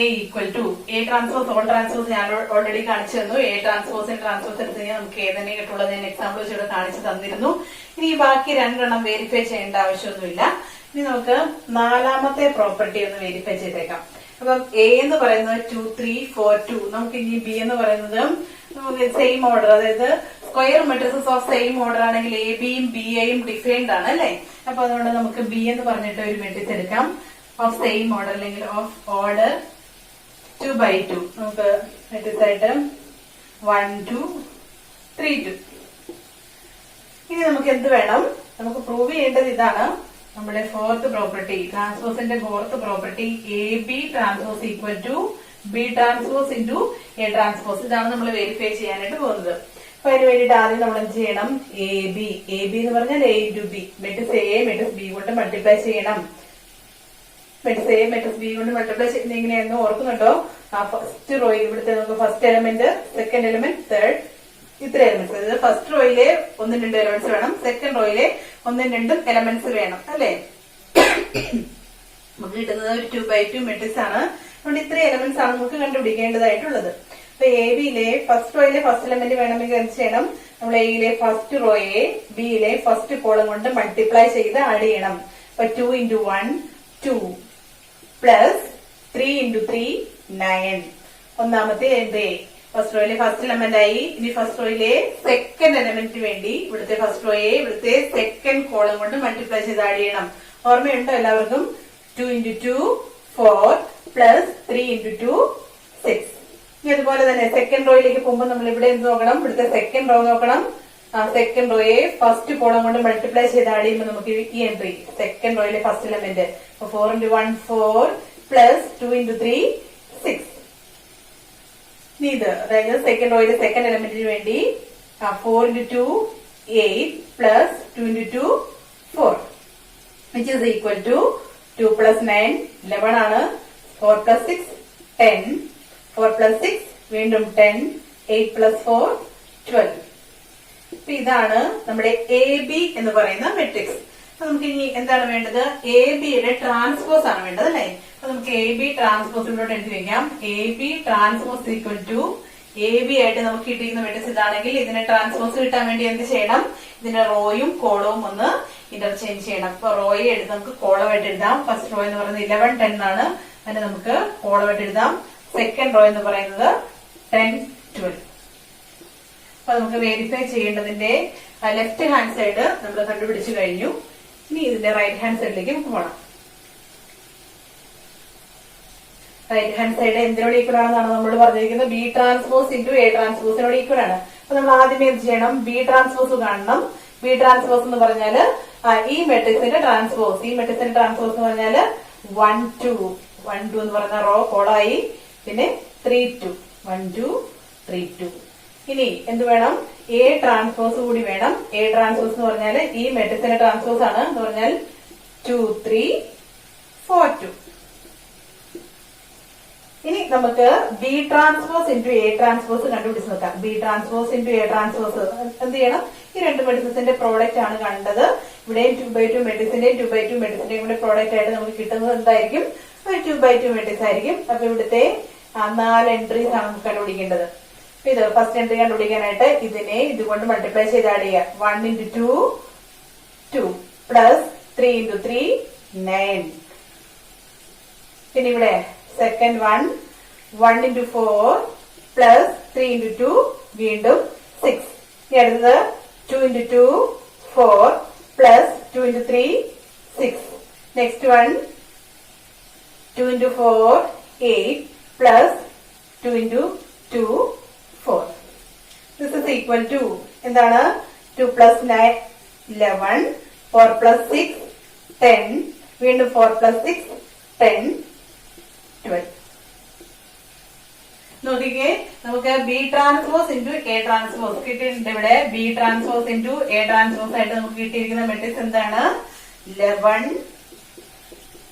A equal to A transpose all transpose ഞാൻ already കാണിച്ചു തന്നു. എ ട്രാൻസ്പോസിന് ട്രാൻസ്പോസ് എടുത്ത് കഴിഞ്ഞാൽ നമുക്ക് ഏ തന്നെ കിട്ടുള്ളത് ഞാൻ എക്സാമ്പിൾ വെച്ചിവിടെ കാണിച്ചു തന്നിരുന്നു. ഇനി ബാക്കി രണ്ടെണ്ണം വെരിഫൈ ചെയ്യേണ്ട ആവശ്യമൊന്നുമില്ല. ഇനി നമുക്ക് നാലാമത്തെ പ്രോപ്പർട്ടി ഒന്ന് വെരിഫൈ ചെയ്തേക്കാം. അപ്പം എ എന്ന് പറയുന്നത് 2 3 4 2. നമുക്ക് ഇനി ബി എന്ന് പറയുന്നത് സെയിം ഓർഡർ, അതായത് square matrices of same order ആണെങ്കിൽ എ ബിയും ബി എയും ഡിഫറെന്റ് ആണ് അല്ലെ. അപ്പൊ അതുകൊണ്ട് നമുക്ക് ബി എന്ന് പറഞ്ഞിട്ട് ഒരു മെട്രിക്സ് എടുക്കാം ഓഫ് സെയിം ഓർഡർ അല്ലെങ്കിൽ ഓഫ് ഓർഡർ 2/2. നമുക്ക് മെട്രിക്സ് ആയിട്ട് 1 2 3 2. ഇനി നമുക്ക് എന്ത് വേണം? നമുക്ക് പ്രൂവ് ചെയ്യേണ്ടത് ഇതാണ്. നമ്മുടെ ഫോർത്ത് പ്രോപ്പർട്ടി, ട്രാൻസ്പോസിന്റെ fourth property A B transpose equal to B transpose into A transpose. ഇതാണ് നമ്മൾ വെരിഫൈ ചെയ്യാനായിട്ട് പോകുന്നത്. അപ്പൊ അതിന് വേണ്ടിയിട്ട് ആദ്യം നമ്മൾ എന്ത് ചെയ്യണം? എ ബി എന്ന് പറഞ്ഞാൽ A into B, matrix A matrix B കൊണ്ട് മൾട്ടിപ്ലൈ ചെയ്യണം. മെട്രിക്സ് എ മെട്രിക്സ് ബി കൊണ്ട് മൾട്ടിപ്ലൈ ചെയ്യുന്ന എങ്ങനെയായിരുന്നു ഓർക്കുന്നുണ്ടോ? ഫസ്റ്റ് റോയിൽ ഇവിടുത്തെ നമുക്ക് first element, second element, third, ഇത്ര എലമെന്റ്സ്. അതായത് ഫസ്റ്റ് റോയിലെ 1 2 എലമെന്റ്സ് വേണം, സെക്കൻഡ് റോയിലെ 1 2 എലമെന്റ്സ് വേണം അല്ലെ. നമുക്ക് കിട്ടുന്നത് ഒരു 2/2 മെട്രിക്സ് ആണ്. അതുകൊണ്ട് ഇത്ര എലമെന്റ്സ് ആണ് നമുക്ക് കണ്ടുപിടിക്കേണ്ടതായിട്ടുള്ളത്. അപ്പൊ എ ബിയിലെ ഫസ്റ്റ് റോയിലെ ഫസ്റ്റ് എലമെന്റ് വേണമെങ്കിൽ എന്ത് ചെയ്യണം? നമ്മൾ എയിലെ ഫസ്റ്റ് റോയെ ബിയിലെ ഫസ്റ്റ് കോളം കൊണ്ട് മൾട്ടിപ്ലൈ ചെയ്ത് ആഡ് ചെയ്യണം. അപ്പൊ 2 × 1 2 പ്ലസ് 3 × 3 9. ഒന്നാമത്തെ എന്റെ ഫസ്റ്റ് റോയിലെ ഫസ്റ്റ് എലമെന്റ് ആയി. ഇനി ഫസ്റ്റ് റോയിലെ സെക്കൻഡ് എലമെന്റിന് വേണ്ടി ഇവിടുത്തെ ഫസ്റ്റ് റോയെ ഇവിടുത്തെ സെക്കൻഡ് കോളം കൊണ്ട് മൾട്ടിപ്ലൈ ചെയ്ത് ആഡ് ചെയ്യണം. ഓർമ്മയുണ്ടോ എല്ലാവർക്കും? 2 × 2 4 പ്ലസ് 3 × 2 6. ഇനി അതുപോലെ തന്നെ സെക്കൻഡ് റോയിലേക്ക് പോകുമ്പോൾ നമ്മൾ ഇവിടെ എന്ത് നോക്കണം? ഇവിടുത്തെ സെക്കൻഡ് റോ നോക്കണം. സെക്കൻഡ് റോയെ ഫസ്റ്റ് കോളം കൊണ്ട് മൾട്ടിപ്ലൈ ചെയ്ത് ആഡ് ചെയ്യുമ്പോൾ നമുക്ക് ഈ എൻട്രി സെക്കൻഡ് റോയിലെ ഫസ്റ്റ് എലമെന്റ് 4 × 1 4 പ്ലസ് 2 × 3 6. ഇത് അതായത് സെക്കൻഡ് റോയിലെ സെക്കൻഡ് എലമെന്റിന് വേണ്ടി 4 × 2 8 plus 2 × 2 4 which is equal to 2 plus 9 11 ആണ്. 4 plus 6 10, 4 plus 6 വീണ്ടും 10, 8 plus 4 12. അപ്പൊ ഇതാണ് നമ്മുടെ എ ബി എന്ന് പറയുന്ന മെട്രിക്സ്. അപ്പൊ നമുക്ക് ഇനി എന്താണ് വേണ്ടത്? എ ബിയുടെ ട്രാൻസ്പോസ് ആണ് വേണ്ടത് അല്ലെ. അപ്പൊ നമുക്ക് എ ബി ട്രാൻസ്പോസിനോട് എഴുതി വെക്കാം. A B transpose equal to A B ആയിട്ട് നമുക്ക് കിട്ടിയിരിക്കുന്ന മെട്രിക്സ് ഇതാണെങ്കിൽ ഇതിനെ ട്രാൻസ്പോസ് കിട്ടാൻ വേണ്ടി എന്ത് ചെയ്യണം? ഇതിന്റെ റോയും കോളവും ഒന്ന് ഇന്റർചേഞ്ച് ചെയ്യണം. അപ്പൊ റോയെ എടുത്ത് നമുക്ക് കോളമായിട്ട് എഴുതാം. ഫസ്റ്റ് റോ എന്ന് പറയുന്നത് 11 10 ആണ്. അതിനെ നമുക്ക് കോളമായിട്ട് എഴുതാം. സെക്കൻഡ് റോ എന്ന് പറയുന്നത് 10 12. അപ്പൊ നമുക്ക് വെരിഫൈ ചെയ്യേണ്ടതിന്റെ ലെഫ്റ്റ് ഹാൻഡ് സൈഡ് നമ്മൾ കണ്ടുപിടിച്ചു കഴിഞ്ഞു. ഇനി ഇതിന്റെ റൈറ്റ് ഹാൻഡ് സൈഡിലേക്ക് നമുക്ക് പോകണം. റൈറ്റ് ഹാൻഡ് സൈഡ് എന്തിനോട് ഈക്വൽ ആണെന്നാണ് നമ്മൾ പറഞ്ഞിരിക്കുന്നത്? ബി ട്രാൻസ്പോസ് ഇൻറ്റു എ ട്രാൻസ്പോസിനോട് ഈക്വൽ ആണ്. അപ്പൊ നമ്മൾ ആദ്യമേ എന്ത് ചെയ്യണം? ബി ട്രാൻസ്പോസ് കാണണം. ബി ട്രാൻസ്പോസ് എന്ന് പറഞ്ഞാല് ഈ മെട്രിക്സിന്റെ ട്രാൻസ്പോസ്. ഈ മെട്രിക്സിന്റെ ട്രാൻസ്പോസ് എന്ന് പറഞ്ഞാല് 1 2 1 2 എന്ന് പറയുന്ന റോ കോളായി. പിന്നെ 3 2 1 2 3 2. ഇനി എന്ത് വേണം? എ ട്രാൻസ്പോസ് കൂടി വേണം. എ ട്രാൻസ്പോസ് എന്ന് പറഞ്ഞാൽ ഈ മെട്രിക്സിന്റെ ട്രാൻസ്പോസ് ആണ്. എന്ന് പറഞ്ഞാൽ 2 3 4 2. ഇനി നമുക്ക് B transpose into A transpose കണ്ടുപിടിച്ച് നോക്കാം. B transpose into A transpose എന്ത് ചെയ്യണം? ഈ രണ്ട് മെട്രിക്സിന്റെ പ്രോഡക്റ്റ് ആണ് കണ്ടത്. ഇവിടെയും 2/2 മെട്രിക്സിന്റെയും 2/2 മെട്രിക്സിന്റെയും കൂടെ പ്രോഡക്റ്റ് ആയിട്ട് നമുക്ക് കിട്ടുന്നത് എന്തായിരിക്കും? ഒരു 2/2 മെട്രിക്സ് ആയിരിക്കും. അപ്പൊ ഇവിടുത്തെ 4 എൻട്രീസ് ആണ് നമുക്ക് കണ്ടുപിടിക്കേണ്ടത്. ഇത് ഫസ്റ്റ് എൻട്രി കണ്ടുപിടിക്കാനായിട്ട് ഇതിനെ ഇതുകൊണ്ട് മൾട്ടിപ്ലൈ ചെയ്ത് ആഡ് ചെയ്യുക. 1 × 2 2 പ്ലസ് 3 × 3 9. പിന്നെ ഇവിടെ സെക്കൻഡ് 1 × 4 പ്ലസ് 3 × 2 വീണ്ടും 6. ഇനി അടുത്തത് 2 × 2 4 plus 2 × 3 6. Next 1 2 × 4 8 plus 2 × 2 4. This is equal to എന്താണ്? 2 plus 9 11 4 plus 6 10 വീണ്ടും 4 plus 6 10 12. നോക്കിക്കേ, നമുക്ക് B transpose into A transpose കിട്ടിയിട്ടുണ്ട്. ഇവിടെ B transpose into A transpose ആയിട്ട് നമുക്ക് കിട്ടിയിരിക്കുന്ന മെട്രിക്സ് എന്താണ്? 11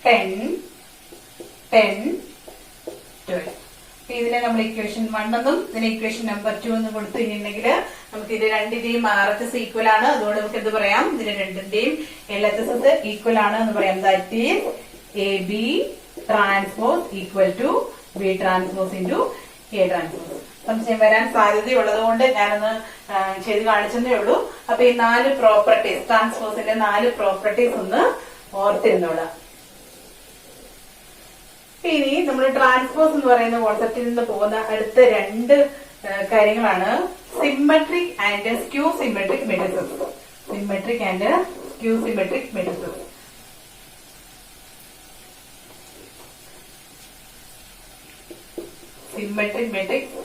10 10 12. ഇതിനെ നമ്മൾ ഇക്വേഷൻ 1 എന്നും ഇതിനെ ഇക്വേഷൻ നമ്പർ 2 എന്ന് കൊടുത്തു കഴിഞ്ഞിട്ടുണ്ടെങ്കിൽ നമുക്ക് ഇത് രണ്ടിന്റെയും RHS ഈക്വൽ ആണ്. അതുകൊണ്ട് നമുക്ക് എന്ത് പറയാം? ഇതിന് രണ്ടിന്റെയും LHS ഈക്വൽ ആണ് എന്ന് പറയാം. That is A B transpose equal to B transpose into A transpose. സംശയം വരാൻ സാധ്യതയുള്ളത് കൊണ്ട് ഞാനൊന്ന് ചെയ്ത് കാണിച്ചതേ ഉള്ളൂ. അപ്പൊ ഈ 4 പ്രോപ്പർട്ടീസ്, ട്രാൻസ്പോസിന്റെ 4 പ്രോപ്പർട്ടീസ് ഒന്ന് ഓർത്തിരുന്നോളാം. ഇനി നമ്മൾ ട്രാൻസ്പോസ് എന്ന് പറയുന്ന കോൺസെപ്റ്റിൽ നിന്ന് പോകുന്ന അടുത്ത 2 കാര്യങ്ങളാണ് symmetric and skew symmetric matrices. Symmetric and skew symmetric matrices. Symmetric matrix,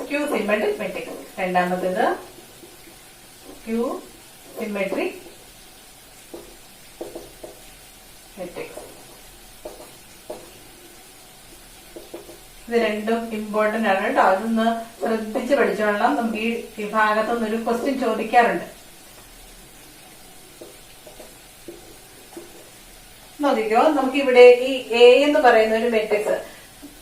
skew symmetric matrix. രണ്ടാമത്തേത് സ്ക്യൂ സിമ്മട്രിക് മെട്രിക്സ്. ഇത് രണ്ടും ഇമ്പോർട്ടന്റ് ആണ് കേട്ടോ. അതൊന്ന് ശ്രദ്ധിച്ച് പഠിച്ചോളാം. നമുക്ക് ഈ വിഭാഗത്തുനിന്ന് ഒരു ക്വസ്റ്റ്യൻ ചോദിക്കാറുണ്ട്. നോക്കിക്കോ, നമുക്കിവിടെ ഈ എ എന്ന് പറയുന്ന ഒരു മെട്രിക്സ്,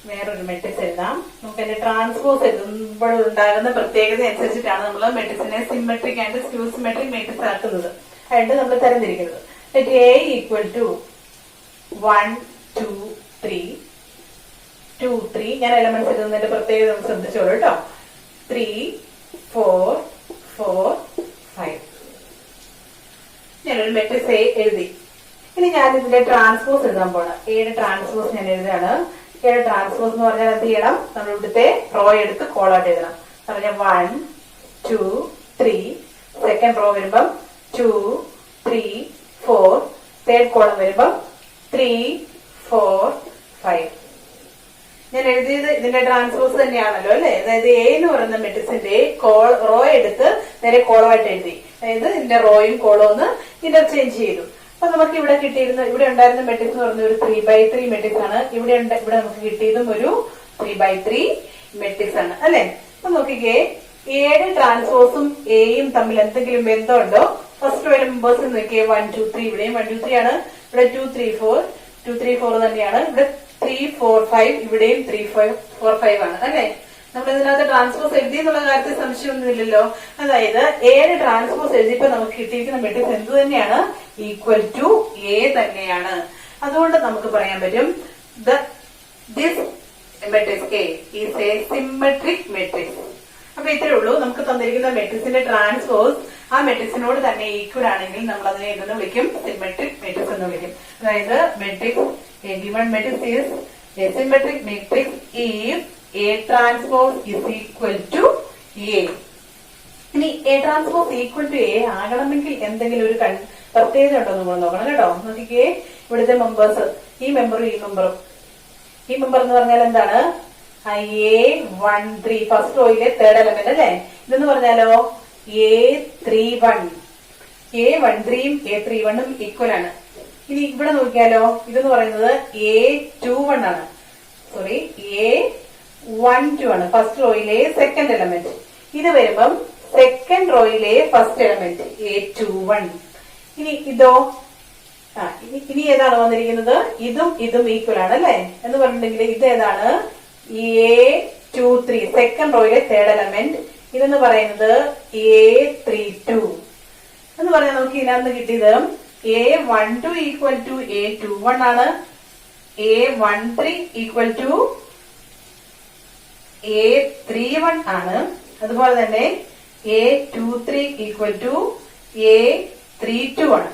വേറൊരു മെട്രിക്സ് എഴുതാം. നമുക്ക് അതിന്റെ ട്രാൻസ്പോസ് എഴുതുമ്പോൾ ഉണ്ടാകുന്ന പ്രത്യേകത അനുസരിച്ചിട്ടാണ് നമ്മൾ മെട്രിക്സിനെ symmetric and skew symmetric matrix ആക്കുന്നത്. ആയിട്ട് നമ്മൾ തരംതിരിക്കുന്നത്. A equal to 1 2 3 2 3. ഞാൻ എലമെന്റ്സ് എഴുതുന്നതിന്റെ പ്രത്യേകത നമുക്ക് ശ്രദ്ധിച്ചോളൂ കേട്ടോ. 3 4 4 5. ഞാനൊരു മെട്രിക്സ് എ എഴുതി. ഇനി ഞാൻ ഇതിന്റെ ട്രാൻസ്പോസ് എഴുതാൻ പോണം. എയുടെ ട്രാൻസ്പോസ് ഞാൻ എഴുതാണ്. എയുടെ ട്രാൻസ്പോസ് എന്ന് പറഞ്ഞാൽ എന്ത് ചെയ്യണം? നമ്മൾ ഇവിടുത്തെ റോ എടുത്ത് കോളൗട്ട് എഴുതണം. പറഞ്ഞാൽ 1 2 3. സെക്കൻഡ് റോ വരുമ്പം 2 3 4. തേർഡ് കോളം വരുമ്പം 3 4 5. ഞാൻ എഴുതിയത് ഇതിന്റെ ട്രാൻസ്പോസ് തന്നെയാണല്ലോ അല്ലെ. അതായത് എ എന്ന് പറയുന്ന മെട്രിക്സിന്റെ റോ എടുത്ത് നേരെ കോളമായിട്ട് എഴുതി. അതായത് ഇതിന്റെ റോയും കോളവും ഒന്ന് ഇന്റർചേഞ്ച് ചെയ്തു. അപ്പൊ നമുക്ക് ഇവിടെ കിട്ടിയിരുന്ന, ഇവിടെ ഉണ്ടായിരുന്ന മെട്രിക്സ് എന്ന് പറഞ്ഞ ഒരു 3x3 മെട്രിക്സ് ആണ്. ഇവിടെ നമുക്ക് കിട്ടിയതും ഒരു 3x3 മെട്രിക്സ് ആണ് അല്ലെ. അപ്പൊ നോക്കിക്കേ, എയുടെ ട്രാൻസ്പോസും എയും തമ്മിൽ എന്തെങ്കിലും ബന്ധമുണ്ടോ? ഫസ്റ്റ് റോയിലെ മെമ്പേഴ്സ് നോക്കിയേ 1 2 3. ഇവിടെയും 1 2 3 ആണ്. ഇവിടെ 2 3 4 2 3 4 തന്നെയാണ്. ഇവിടെ 3 4 5. ഇവിടെയും 3 4 5 ആണ് അല്ലെ. നമ്മൾ ഇതിനകത്ത് ട്രാൻസ്പോസ് എഴുതി എന്നുള്ള കാര്യത്തിൽ സംശയമൊന്നുമില്ലല്ലോ. അതായത് എയുടെ ട്രാൻസ്പോസ് എഴുതിയപ്പോ നമുക്ക് കിട്ടിയിരിക്കുന്ന മെട്രിക്സ് എന്ത് തന്നെയാണ്? ഈക്വൽ ടു എ തന്നെയാണ്. അതുകൊണ്ട് നമുക്ക് പറയാൻ പറ്റും this matrix A is A symmetric matrix. അപ്പൊ ഇത്രേ ഉള്ളൂ. നമുക്ക് തന്നിരിക്കുന്ന മെട്രിക്സിന്റെ ട്രാൻസ്പോസ് ആ മെട്രിക്സിനോട് തന്നെ ഈക്വൽ ആണെങ്കിൽ നമ്മൾ അതിനെ എന്തെന്ന് വിളിക്കും? സിമ്മട്രിക് മെട്രിക്സ് എന്ന് വിളിക്കും. അതായത് matrix A given matrix is A symmetric matrix if A transpose is equal to A. ഇനി A transpose equal to A ആകണമെങ്കിൽ എന്തെങ്കിലും ഒരു പ്രത്യേകത ഉണ്ടോ നമ്മൾ നോക്കണം കേട്ടോ. നോക്കിക്കേ, ഇവിടുത്തെ മെമ്പേഴ്സ്, ഈ മെമ്പറും ഈ മെമ്പറും. ഈ മെമ്പർ എന്ന് പറഞ്ഞാൽ എന്താണ്? A13 ഫസ്റ്റ് റോയിലെ തേർഡ് എലമെന്റ് അല്ലെ. ഇതെന്ന് പറഞ്ഞാലോ A31. A13ഉം A31ഉം ഈക്വൽ ആണ്. ഇനി ഇവിടെ നോക്കിയാലോ, ഇതെന്ന് പറയുന്നത് A21 ആണ്. സോറി, A12 ആണ്. ഫസ്റ്റ് റോയിലെ സെക്കൻഡ് എലമെന്റ്. ഇത് വരുമ്പം സെക്കൻഡ് റോയിലെ ഫസ്റ്റ് എലമെന്റ് A21. ഇനി ഇതോ, ഇനി ഏതാണ് വന്നിരിക്കുന്നത്? ഇതും ഈക്വൽ ആണ് അല്ലെ. എന്ന് പറഞ്ഞിട്ടുണ്ടെങ്കിൽ ഇത് ഏതാണ്? A23 second റോയിലെ third element. ഇതെന്ന് പറയുന്നത് A32 എന്ന് പറഞ്ഞാൽ നമുക്ക് ഇതിനകത്ത് കിട്ടിയത് A12 ഈക്വൽ ടു A21 ആണ്. A13 ഈക്വൽ ടു A31 ആണ്. അതുപോലെ തന്നെ A23 ഈക്വൽ ടു A32 ആണ്.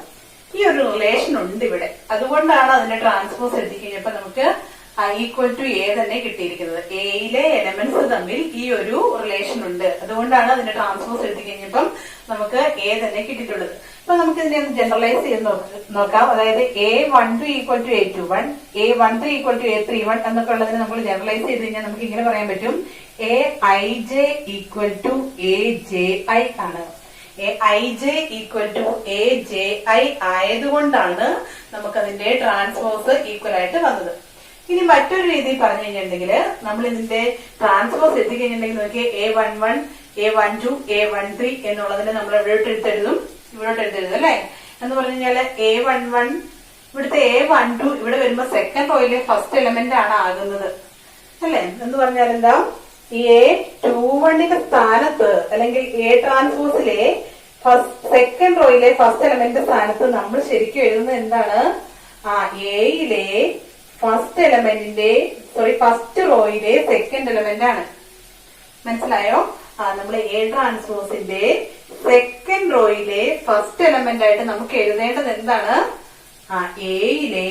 ഈ ഒരു റിലേഷൻ ഉണ്ട് ഇവിടെ. അതുകൊണ്ടാണ് അതിന്റെ ട്രാൻസ്പോസ് എഴുതി കഴിഞ്ഞപ്പോ നമുക്ക് ഈക്വൽ ടു എ തന്നെ കിട്ടിയിരിക്കുന്നത്. എയിലെ എലമെന്റ്സ് തമ്മിൽ ഈ ഒരു റിലേഷൻ ഉണ്ട്. അതുകൊണ്ടാണ് അതിന്റെ ട്രാൻസ്പോസ് എഴുതി കഴിഞ്ഞപ്പം നമുക്ക് എ തന്നെ കിട്ടിയിട്ടുള്ളത്. അപ്പൊ നമുക്ക് ഇതിനെ ഒന്ന് ജനറലൈസ് ചെയ്ത് നോക്കാം. അതായത് A12 equal to A21, A13 equal to A31 എന്നൊക്കെ ഉള്ളതിനെ നമ്മൾ ജനറലൈസ് ചെയ്ത് കഴിഞ്ഞാൽ നമുക്ക് ഇങ്ങനെ പറയാൻ പറ്റും: Aij ഈക്വൽ ടു Aji ആണ്. Aij ഈക്വൽ ടു Aji ആയതുകൊണ്ടാണ് നമുക്കതിന്റെ ട്രാൻസ്പോസ് ഈക്വൽ ആയിട്ട് വന്നത്. ഇനി മറ്റൊരു രീതിയിൽ പറഞ്ഞു കഴിഞ്ഞിട്ടുണ്ടെങ്കിൽ നമ്മൾ ഇതിന്റെ ട്രാൻസ്പോസ് എത്തി കഴിഞ്ഞിട്ടുണ്ടെങ്കിൽ നോക്കിയാൽ A11, A12, A13 എന്നുള്ളതിനെ നമ്മൾ എവിടോട്ട് എടുത്തെഴുതും? ഇവിടോട്ട് എടുത്തെഴുതും അല്ലെ. എന്ന് പറഞ്ഞു കഴിഞ്ഞാല് A11, ഇവിടുത്തെ A12 ഇവിടെ വരുമ്പോ സെക്കൻഡ് റോയിലെ ഫസ്റ്റ് എലമെന്റ് ആണ് ആകുന്നത് അല്ലെ. എന്ന് പറഞ്ഞാൽ എന്താ? A21ന്റെ സ്ഥാനത്ത് അല്ലെങ്കിൽ A ട്രാൻസ്പോസിലെ സെക്കൻഡ് റോയിലെ ഫസ്റ്റ് എലമെന്റ് സ്ഥാനത്ത് നമ്മൾ ശരിക്കും എഴുതുന്നത് എന്താണ്? എയിലെ ഫസ്റ്റ് റോയിലെ സെക്കൻഡ് എലമെന്റ് ആണ്. മനസ്സിലായോ? നമ്മൾ എ ട്രാൻസ്പോസിന്റെ സെക്കൻഡ് റോയിലെ ഫസ്റ്റ് എലമെന്റ് ആയിട്ട് നമുക്ക് എഴുതേണ്ടത് എന്താണ്? എയിലെ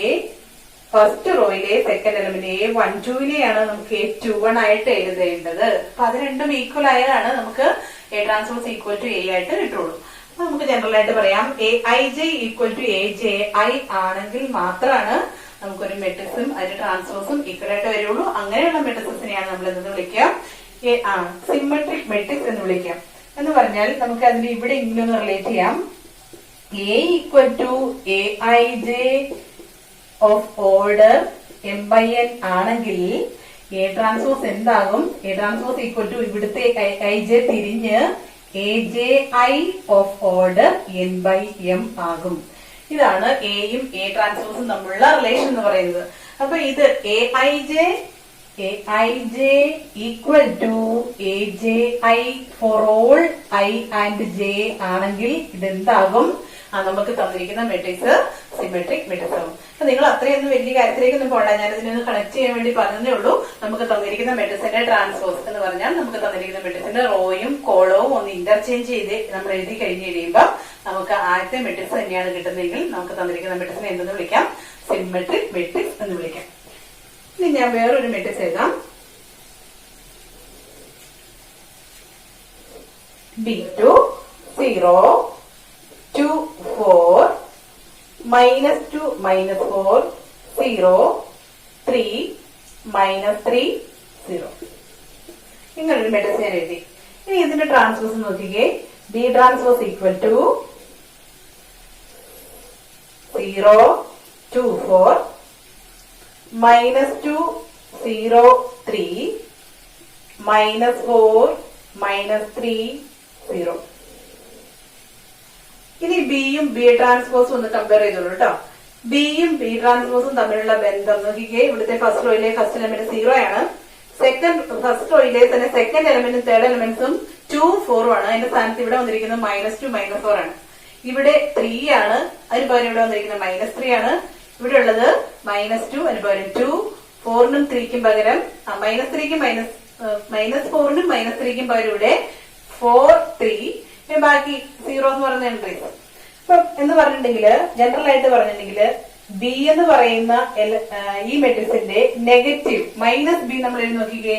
ഫസ്റ്റ് റോയിലെ സെക്കൻഡ് എലമെന്റ് A12നെയാണ് നമുക്ക് A21 ആയിട്ട് എഴുതേണ്ടത്. അപ്പൊ അത് രണ്ടും ഈക്വൽ ആയതാണ് നമുക്ക് A transpose equal to A ആയിട്ട് കിട്ടുള്ളൂ. അപ്പൊ നമുക്ക് ജനറൽ ആയിട്ട് പറയാം AIJ ഈക്വൽ ടു AJI ആണെങ്കിൽ മാത്രമാണ് നമുക്കൊരു മെട്രിക്സും അതിന്റെ ട്രാൻസ്പോസും ഈക്വൽ ആയിട്ട് വരുള്ളൂ. അങ്ങനെയുള്ള മെട്രിക്സിനെയാണ് നമ്മൾ എന്തെന്ന് വിളിക്കാം? സിമെട്രിക് മെട്രിക്സ് എന്ന് വിളിക്കാം. എന്ന് പറഞ്ഞാൽ നമുക്ക് അതിന്റെ ഇവിടെ ഇങ്ങനെ റിലേറ്റ് ചെയ്യാം. A equal to AIJ of order m/n ആണെങ്കിൽ എ ട്രാൻസ്പോസ് എന്താകും? എ ട്രാൻസ്പോസ് ഈക്വൽ ടു ഇവിടുത്തെ IJ തിരിഞ്ഞ് AJI ഓഫ് ഓർഡർ n/m ആകും. ഇതാണ് എയും എ ട്രാൻസ്പോസും തമ്മിലുള്ള റിലേഷൻ എന്ന് പറയുന്നത്. അപ്പൊ ഇത് AIJ equal to AJI for all I and J ആണെങ്കിൽ ഇതെന്താകും? നമുക്ക് തന്നിരിക്കുന്ന മെട്രിക്സ് സിമെട്രിക് മെട്രിക്സ് ആവും. അപ്പൊ നിങ്ങൾ അത്രയൊന്നും വലിയ കാര്യത്തിലേക്കൊന്നും പോകണ്ട, ഞാൻ ഇതിനൊന്ന് കണക്ട് ചെയ്യാൻ വേണ്ടി പറഞ്ഞതേ ഉള്ളൂ. നമുക്ക് തന്നിരിക്കുന്ന മെട്രിക്സിന്റെ ട്രാൻസ്പോസ് എന്ന് പറഞ്ഞാൽ നമുക്ക് തന്നിരിക്കുന്ന മെട്രിക്സിന്റെ റോയും കോളവും ഒന്ന് ഇന്റർചേഞ്ച് ചെയ്ത് നമ്മൾ എഴുതി കഴിഞ്ഞ് കഴിയുമ്പോൾ നമുക്ക് ആദ്യത്തെ മെട്രിക്സ് തന്നെയാണ് കിട്ടുന്നതെങ്കിൽ നമുക്ക് തന്നിരിക്കുന്ന മെട്രിക്സിനെ എന്തെന്ന് വിളിക്കാം? സിമെട്രിക് മെട്രിക്സ് എന്ന് വിളിക്കാം. ഇനി ഞാൻ വേറൊരു മെട്രിക്സ് എഴുതാം. B2 0 2 4 -2 -4 0 3 -3 0 ഇങ്ങനൊരു മെട്രിക്സ് ഞാൻ എഴുതി. ഇനി ഇതിന്റെ ട്രാൻസ്പോസ് നോക്കിക്കേ. B transpose equal to 0 2 4 -2 0 3 -4 -3 0. ഇനി ബിയും ബി ട്രാൻസ്പോസും ഒന്ന് കമ്പയർ ചെയ്തോളൂ കേട്ടോ. ബിയും ബി ട്രാൻസ്പോസും തമ്മിലുള്ള ബന്ധം നോക്കിക്കേ. ഇവിടുത്തെ ഫസ്റ്റ് റോയിലെ ഫസ്റ്റ് എലമെന്റ് 0 ആണ്. ഫസ്റ്റ് റോയിലെ തന്നെ സെക്കൻഡ് എലമെന്റും തേർഡ് എലമെന്റ്സും 2 4 ആണ്. അതിന്റെ സ്ഥാനത്ത് ഇവിടെ വന്നിരിക്കുന്നത് -2 -4 ആണ്. ഇവിടെ 3 ആണ്, അതിന് പകരം ഇവിടെ വന്നിരിക്കുന്നത് -3 ആണ്. ഇവിടെ ഉള്ളത് -2, അതിന് പകരം 2, 4നും 3ക്കും പകരം -3ക്കും -4നും -3ക്കും പകരം ഇവിടെ 4 3. ബാക്കി 0 എന്ന് പറയുന്ന എൻട്രീസ്. ഇപ്പൊ എന്ന് പറഞ്ഞിട്ടുണ്ടെങ്കിൽ ജനറൽ ആയിട്ട് പറഞ്ഞിട്ടുണ്ടെങ്കിൽ ബി എന്ന് പറയുന്ന ഈ മെട്രിക്സിന്റെ നെഗറ്റീവ് -b നമ്മൾ എഴുതി നോക്കിക്കേ.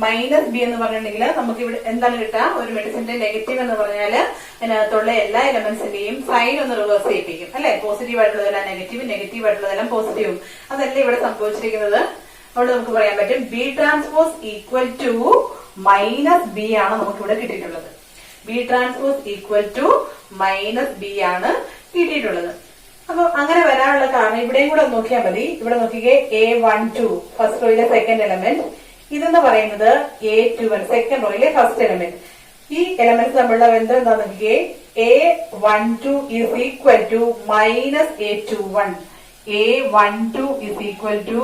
-b എന്ന് പറഞ്ഞിട്ടുണ്ടെങ്കിൽ നമുക്ക് ഇവിടെ എന്താണ് കിട്ടുക? ഒരു മെട്രിക്സിന്റെ നെഗറ്റീവ് എന്ന് പറഞ്ഞാല് അതിനകത്തുള്ള എല്ലാ എലമെന്റ്സിന്റെയും സൈൻ ഒന്ന് റിവേഴ്സ് ചെയ്യിപ്പിക്കും അല്ലെ. പോസിറ്റീവ് ആയിട്ടുള്ളതെല്ലാം നെഗറ്റീവ്, നെഗറ്റീവ് ആയിട്ടുള്ളതെല്ലാം പോസിറ്റീവും. അതല്ലേ ഇവിടെ സംഭവിച്ചിരിക്കുന്നത്. അതുകൊണ്ട് നമുക്ക് പറയാൻ പറ്റും B transpose equal to -b ആണ് നമുക്ക് ഇവിടെ കിട്ടിയിട്ടുള്ളത്. B transpose equal to -b ആണ് കിട്ടിയിട്ടുള്ളത്. അപ്പൊ അങ്ങനെ വരാനുള്ള കാരണം ഇവിടെയും കൂടെ നോക്കിയാൽ മതി. ഇവിടെ നോക്കിക്കേ A12 ഫസ്റ്റ് റോയിലെ സെക്കൻഡ് എലമെന്റ്, ഇതെന്ന് പറയുന്നത് A21 സെക്കൻഡ് റോയിലെ ഫസ്റ്റ് എലമെന്റ്. ഈ എലമെന്റ്സ് തമ്മിലുള്ള ബന്ധം എന്താന്ന് നോക്കിക്കേ. A12 is equal to -A21. A12 is equal to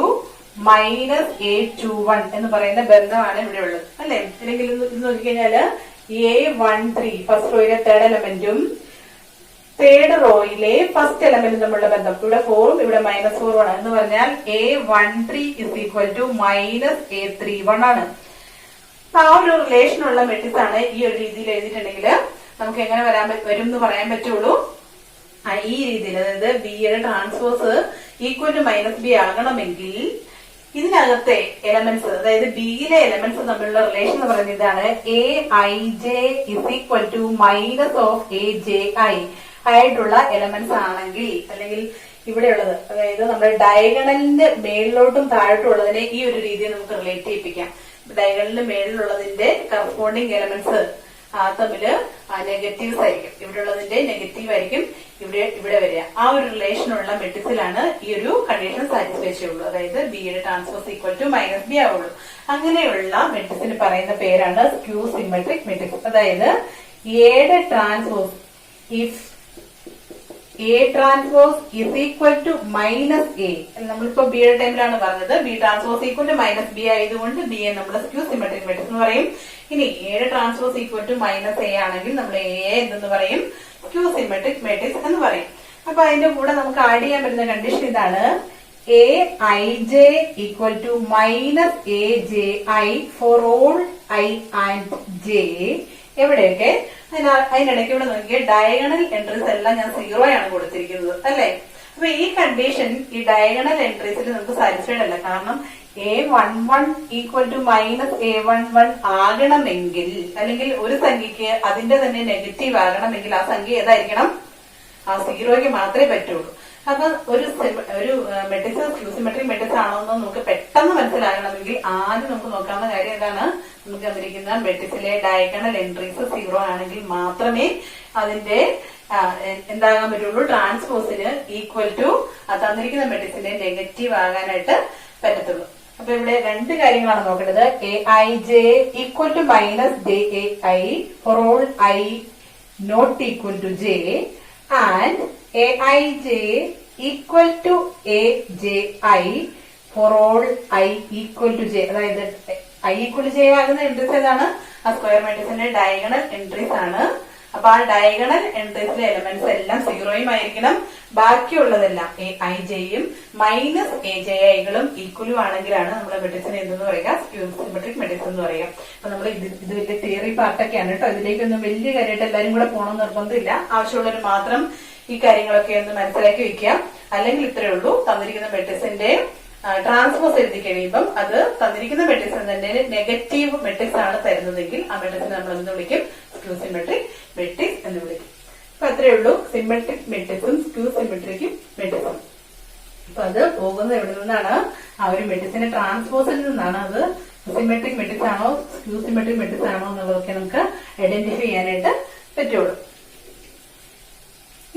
-A21 എന്ന് പറയുന്ന ബന്ധമാണ് ഇവിടെ ഉള്ളത് അല്ലെ. അല്ലെങ്കിൽ ഇത് നോക്കിക്കഴിഞ്ഞാല് A13 ഫസ്റ്റ് റോയിലെ തേർഡ് എലമെന്റും തേർഡ് റോയിലെ ഫസ്റ്റ് എലമെന്റും തമ്മിലുള്ള ബന്ധം ഇവിടെ 4ഉം ഇവിടെ -4 ആണ്. എന്ന് പറഞ്ഞാൽ A13 is equal to -A31 ആണ്. ആ ഒരു റിലേഷൻ ഉള്ള മെട്രിക്സ് ആണ് ഈ ഒരു രീതിയിൽ എഴുതിയിട്ടുണ്ടെങ്കിൽ നമുക്ക് എങ്ങനെ വരും എന്ന് പറയാൻ പറ്റുള്ളൂ. ഈ രീതിയിൽ, അതായത് ബിയുടെ ട്രാൻസ്പോസ് ഈക്വൽ ടു -b ആകണമെങ്കിൽ ഇതിനകത്തെ എലമെന്റ്സ്, അതായത് ബിയിലെ എലമെന്റ്സ് തമ്മിലുള്ള റിലേഷൻ എന്ന് പറയുന്നത് ഇതാണ്. AIJ is equal to -AJI ആയിട്ടുള്ള എലമെന്റ്സ് ആണെങ്കിൽ, അല്ലെങ്കിൽ ഇവിടെയുള്ളത്, അതായത് നമ്മുടെ ഡയഗണലിന്റെ മേളിലോട്ടും താഴോട്ടും ഉള്ളതിനെ ഈ ഒരു രീതിയിൽ നമുക്ക് റിലേറ്റ് ചെയ്യിപ്പിക്കാം. ഡയഗണലിന്റെ മേളിലുള്ളതിന്റെ കറസ്പോണ്ടിങ് എലമെന്റ്സ് തമ്മില് നെഗറ്റീവ്സ് ആയിരിക്കും. ഇവിടെ ഉള്ളതിന്റെ നെഗറ്റീവ് ആയിരിക്കും ഇവിടെ വരിക. ആ ഒരു റിലേഷനുള്ള മെട്രിക്സിലാണ് ഈ ഒരു കണ്ടീഷൻ സാറ്റിസ്ഫൈ ചെയ്യുള്ളൂ. അതായത് ബിയുടെ ട്രാൻസ്പോസ് ഈക്വൽ ടു -b ആവുള്ളൂ. അങ്ങനെയുള്ള മെട്രിക്സിന് പറയുന്ന പേരാണ് സ്ക്യൂ സിമെട്രിക് മെട്രിക്സ്. അതായത് എയുടെ transpose if A transpose is equal to -a, നമ്മളിപ്പോ ബിയുടെ ടൈമിലാണ് പറഞ്ഞത്. B transpose equal to -b ആയതുകൊണ്ട് ബി എ നമ്മൾ സ്ക്യൂ സിമെട്രിക് മെട്രിക്സ് എന്ന് പറയും. ഇനി എയുടെ ട്രാൻസ്പോസ് ഈക്വൽ ടു -a ആണെങ്കിൽ നമ്മൾ എ എന്തെന്ന് പറയും? സ്ക്യൂ സിമെട്രിക് മെട്രിക്സ് എന്ന് പറയും. അപ്പൊ അതിന്റെ കൂടെ നമുക്ക് ആഡ് ചെയ്യാൻ പറ്റുന്ന കണ്ടീഷൻ ഇതാണ്. Aij equal to minus Aji for all I and j. എവിടെയൊക്കെ അതിനിടയ്ക്ക് ഇവിടെ നോക്കിയ ഡയഗണൽ എൻട്രീസ് എല്ലാം ഞാൻ 0 ആണ് കൊടുത്തിരിക്കുന്നത് അല്ലെ. അപ്പൊ ഈ കണ്ടീഷൻ ഈ ഡയഗണൽ എൻട്രീസിൽ നമുക്ക് സാറ്റിസ്ഫൈഡ് അല്ല. കാരണം A11 equal to minus A11 ആകണമെങ്കിൽ, അല്ലെങ്കിൽ ഒരു സംഖ്യക്ക് അതിന്റെ തന്നെ നെഗറ്റീവ് ആകണമെങ്കിൽ ആ സംഖ്യ ഏതായിരിക്കണം? ആ 0ക്ക് മാത്രമേ പറ്റുള്ളൂ. അപ്പൊ ഒരു മെട്രിക്സ് സ്ക്യൂസിമെട്രിക് മെട്രിക്സ് ആണോ എന്ന് നമുക്ക് പെട്ടെന്ന് മനസ്സിലാകണമെങ്കിൽ ആദ്യം നമുക്ക് നോക്കാവുന്ന കാര്യം എന്താണ്? നമുക്ക് തന്നിരിക്കുന്ന മെട്രിക്സിലെ ഡയഗണൽ എൻട്രീസ് 0 ആണെങ്കിൽ മാത്രമേ അതിന്റെ എന്താകാൻ പറ്റുള്ളൂ? ട്രാൻസ്പോസിന് ഈക്വൽ ടു തന്നിരിക്കുന്ന മെട്രിക്സിന്റെ നെഗറ്റീവ് ആകാനായിട്ട് പറ്റത്തുള്ളൂ. അപ്പൊ ഇവിടെ രണ്ട് കാര്യങ്ങളാണ് നോക്കേണ്ടത്. Aij equal to minus Jai for all I not equal to j and Aij equal to Aji for all I equal to j. അതായത് I ഈക്വൽ ടു j ആകുന്ന എൻട്രീസ് ഏതാണ്? ആ സ്ക്വയർ മെട്രിക്സിന്റെ ഡയഗണൽ എൻട്രീസ് ആണ്. അപ്പൊ ആ diagonal എൻട്രീസിലെ elements എല്ലാം 0 ആയിരിക്കണം. ബാക്കിയുള്ളതെല്ലാം Aijയും മൈനസ് Ajiകളും ഈക്വലും ആണെങ്കിലാണ് നമ്മുടെ മെട്രിക്സിനെ എന്തെന്ന് പറയുക? സ്ക്യൂസിമെട്രിക് മെട്രിക്സ് എന്ന് പറയുക. അപ്പൊ നമ്മൾ ഇത് വലിയ തിയറി പാർട്ടൊക്കെയാണ് കേട്ടോ. ഇതിലേക്കൊന്നും വലിയ കാര്യമായിട്ട് എല്ലാവരും കൂടെ പോകണമെന്ന് നിർബന്ധമില്ല. ആവശ്യമുള്ളവർ മാത്രം ഈ കാര്യങ്ങളൊക്കെ ഒന്ന് മനസ്സിലാക്കി വെക്കുക. അല്ലെങ്കിൽ ഇത്രയേ ഉള്ളൂ. തന്നിരിക്കുന്ന മെട്രിക്സിന്റെ ട്രാൻസ്പോസ് എഴുതി കഴിയുമ്പം അത് തന്നിരിക്കുന്ന മെട്രിക്സിന് തന്നെ നെഗറ്റീവ് മെട്രിക്സ് ആണ് തരുന്നതെങ്കിൽ ആ മെട്രിക്സിനെ നമ്മൾ എന്ത് വിളിക്കും? സ്ക്യൂസിമെട്രിക് മെട്രിക്സ് എന്ന് വിളിക്കും. അപ്പൊ അത്രയേ ഉള്ളൂ സിമെട്രിക് മെട്രിക്സും സ്ക്യൂസിമെട്രിക്കും മെട്രിക്സും. അപ്പൊ അത് പോകുന്നത് എവിടെ നിന്നാണ്? ആ ഒരു മെട്രിക്സിന്റെ ട്രാൻസ്പോസിൽ നിന്നാണ്. അത് സിമെട്രിക് മെട്രിക്സ് ആണോ സ്ക്യൂസിമെട്രിക് മെട്രിക്സ് ആണോ എന്നുള്ളതൊക്കെ നമുക്ക് ഐഡന്റിഫൈ ചെയ്യാനായിട്ട് പറ്റുള്ളൂ.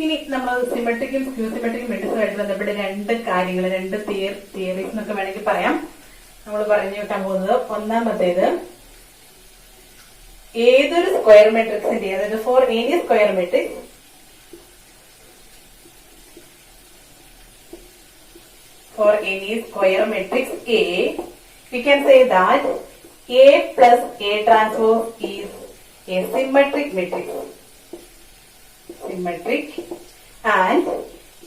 ഇനി നമ്മൾ സിമെട്രിക്കും സ്ക്യൂസിമെട്രിക്കും മെട്രിക്സുമായിട്ട് ബന്ധപ്പെട്ട രണ്ട് കാര്യങ്ങൾ, രണ്ട് തിയറീസ് എന്നൊക്കെ വേണമെങ്കിൽ പറയാം. നമ്മൾ പറഞ്ഞു വെക്കാൻ പോകുന്നത് ഒന്നാമത്തേത്, ഏതൊരു സ്ക്വയർ മെട്രിക്സിന്റെ, അതായത് four any square matrix A, we can say that A plus A transpose is a symmetric matrix. And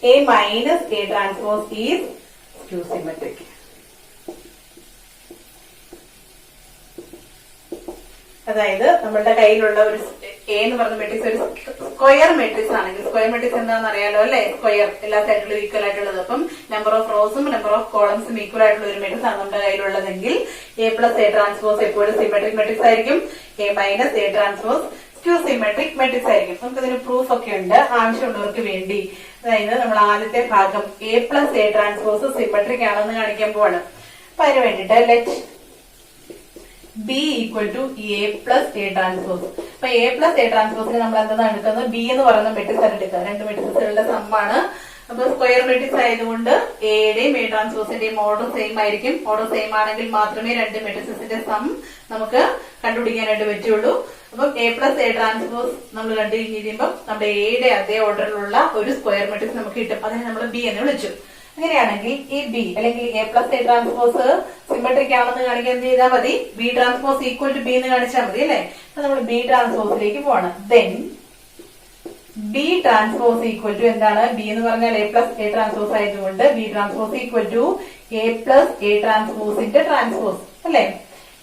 A minus A transpose is skew-symmetric. അതായത് നമ്മളുടെ കയ്യിലുള്ള ഒരു എ എന്ന് പറഞ്ഞ മെട്രിക്സ് ഒരു സ്ക്വയർ മെട്രിക്സ് ആണെങ്കിൽ, സ്ക്വയർ മെട്രിക്സ് എന്താണെന്ന് അറിയാലോ അല്ലെ? സ്ക്വയർ എല്ലാ സൈഡിലും ഈക്വൽ ആയിട്ടുള്ളത്. അപ്പം നമ്പർ ഓഫ് റോസും നമ്പർ ഓഫ് കോളംസും ഈക്വൽ ആയിട്ടുള്ള ഒരു മെട്രിക്സ് ആണ് നമ്മുടെ കയ്യിലുള്ളതെങ്കിൽ എ പ്ലസ് എ ട്രാൻസ്പോസ് എപ്പോഴും സിമെട്രിക് മെട്രിക്സ് ആയിരിക്കും. A minus A transpose skew symmetric matrix ആയിരിക്കും. നമുക്കതിന് പ്രൂഫ് ഒക്കെ ഉണ്ട് ആവശ്യമുള്ളവർക്ക് വേണ്ടി. അതായത് നമ്മൾ ആദ്യത്തെ ഭാഗം A plus A transpose symmetric ആണെന്ന് കാണിക്കാൻ പോവാണ്. അപ്പൊ അതിന് വേണ്ടിട്ട് let B equal to A plus A transpose. അപ്പൊ എ പ്ലസ് എ ട്രാൻസ്പോസിന് നമ്മൾ എന്താണ് എടുക്കുന്നത്? ബി എന്ന് പറയുന്ന മെട്രിക്സ് ആണ് എടുക്കുക. രണ്ട് മെട്രിക്സുകളുടെ സമ്മാണ്. അപ്പൊ സ്ക്വയർ മെട്രിക്സ് ആയതുകൊണ്ട് എയുടെയും എ ട്രാൻസ്പോസിന്റെയും ഓർഡർ സെയിം ആയിരിക്കും. ഓർഡർ സെയിം ആണെങ്കിൽ മാത്രമേ രണ്ട് മെട്രിക്സിന്റെ സം നമുക്ക് കണ്ടുപിടിക്കാനായിട്ട് പറ്റുള്ളൂ. അപ്പം എ പ്ലസ് എ ട്രാൻസ്പോസ് നമ്മൾ കണ്ടു കഴിയുമ്പോൾ നമ്മുടെ എയുടെ അതേ ഓർഡറിലുള്ള ഒരു സ്ക്വയർ മെട്രിക്സ് നമുക്ക് കിട്ടും. അതിനെ നമ്മൾ ബി എന്ന് വിളിച്ചു. അങ്ങനെയാണെങ്കിൽ ഈ ബി അല്ലെങ്കിൽ A plus A transpose symmetric ആണെന്ന് കാണിക്കാൻ എന്ത് ചെയ്താൽ മതി? B transpose equal to B എന്ന് കാണിച്ചാൽ മതി അല്ലെ? അപ്പൊ നമ്മൾ ബി ട്രാൻസ്പോസിലേക്ക് പോവാണ്. Then B transpose equal to എന്താണ്? ബി എന്ന് പറഞ്ഞാൽ എ പ്ലസ് എ ട്രാൻസ്പോസ് ആയതുകൊണ്ട് B transpose equal to A plus A ട്രാൻസ്പോസിന്റെ ട്രാൻസ്പോസ് അല്ലെ?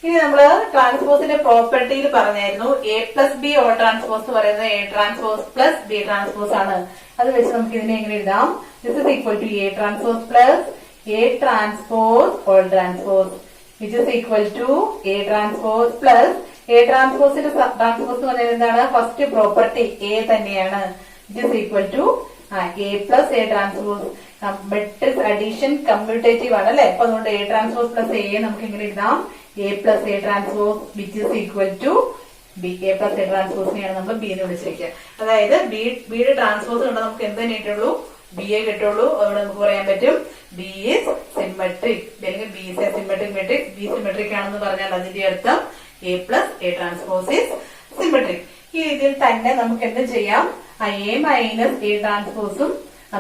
ഇനി നമ്മള് ട്രാൻസ്പോസിന്റെ പ്രോപ്പർട്ടിയിൽ പറഞ്ഞായിരുന്നു A plus B whole transpose എന്ന് പറയുന്നത് A transpose plus B transpose ആണ്. അത് വെച്ച് നമുക്ക് ഇതിനെ എങ്ങനെ എഴുതാം? This is equal to A transpose plus A transpose all transpose which is equal to A transpose plus A ട്രാൻസ്പോസിന്റെ ട്രാൻസ്പോസ് എന്ന് പറയുന്നത് എന്താണ്? ഫസ്റ്റ് പ്രോപ്പർട്ടി എ തന്നെയാണ്. Which is equal to A plus A transpose. Matrix addition commutative ആണ് അല്ലെ? അപ്പൊ അതുകൊണ്ട് A transpose plus A നമുക്ക് എങ്ങനെ എഴുതാം? A plus A transpose which is equal to B. A plus A ട്രാൻസ്പോസിനെയാണ് നമ്മൾ ബി എന്ന് വിളിച്ചിരിക്കുക. അതായത് ബിയുടെ ട്രാൻസ്പോസ് കൊണ്ട് നമുക്ക് എന്ത് തന്നെ കിട്ടുള്ളൂ? ബി എ കിട്ടുള്ളൂ. അതുകൊണ്ട് നമുക്ക് പറയാൻ പറ്റും ബി ഈസ് സിമെട്രിക്. അല്ലെങ്കിൽ B is a symmetric matrix. B symmetric ആണെന്ന് പറഞ്ഞാൽ അതിന്റെ അർത്ഥം A plus A transpose is symmetric. ഈ രീതിയിൽ തന്നെ നമുക്ക് എന്ത് ചെയ്യാം? എ മൈനസ് എ ട്രാൻസ്പോസും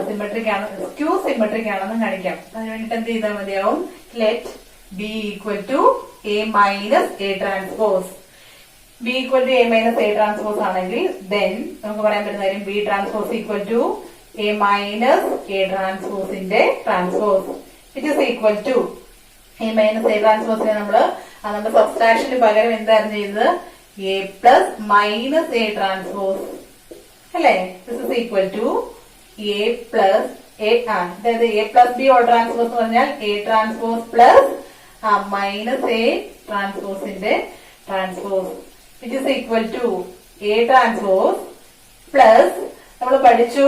സിമെട്രിക് ആണ്, സ്ക്യൂ സിമെട്രിക് ആണെന്ന് കാണിക്കാം. അതിന് വേണ്ടിട്ട് എന്ത് ചെയ്താൽ മതിയാവും? Let B equal to A minus A transpose. B equal to A minus A transpose ആണെങ്കിൽ ദെൻ നമുക്ക് പറയാൻ പറ്റുന്ന കാര്യം B transpose equal to A minus A ട്രാൻസ്പോസിന്റെ transpose. which is equal to A minus A ട്രാൻസ്പോസിനെ നമ്മുടെ സബ്സ്ട്രാക്ഷന് പകരം എന്തായിരുന്നു ചെയ്തത്? A plus minus A transpose അല്ലേ? This is equal to A plus A അതായത് A plus B whole transpose എന്ന് പറഞ്ഞാൽ A transpose plus minus A ട്രാൻസ്പോസിന്റെ transpose which is equal to A transpose plus നമ്മൾ പഠിച്ചു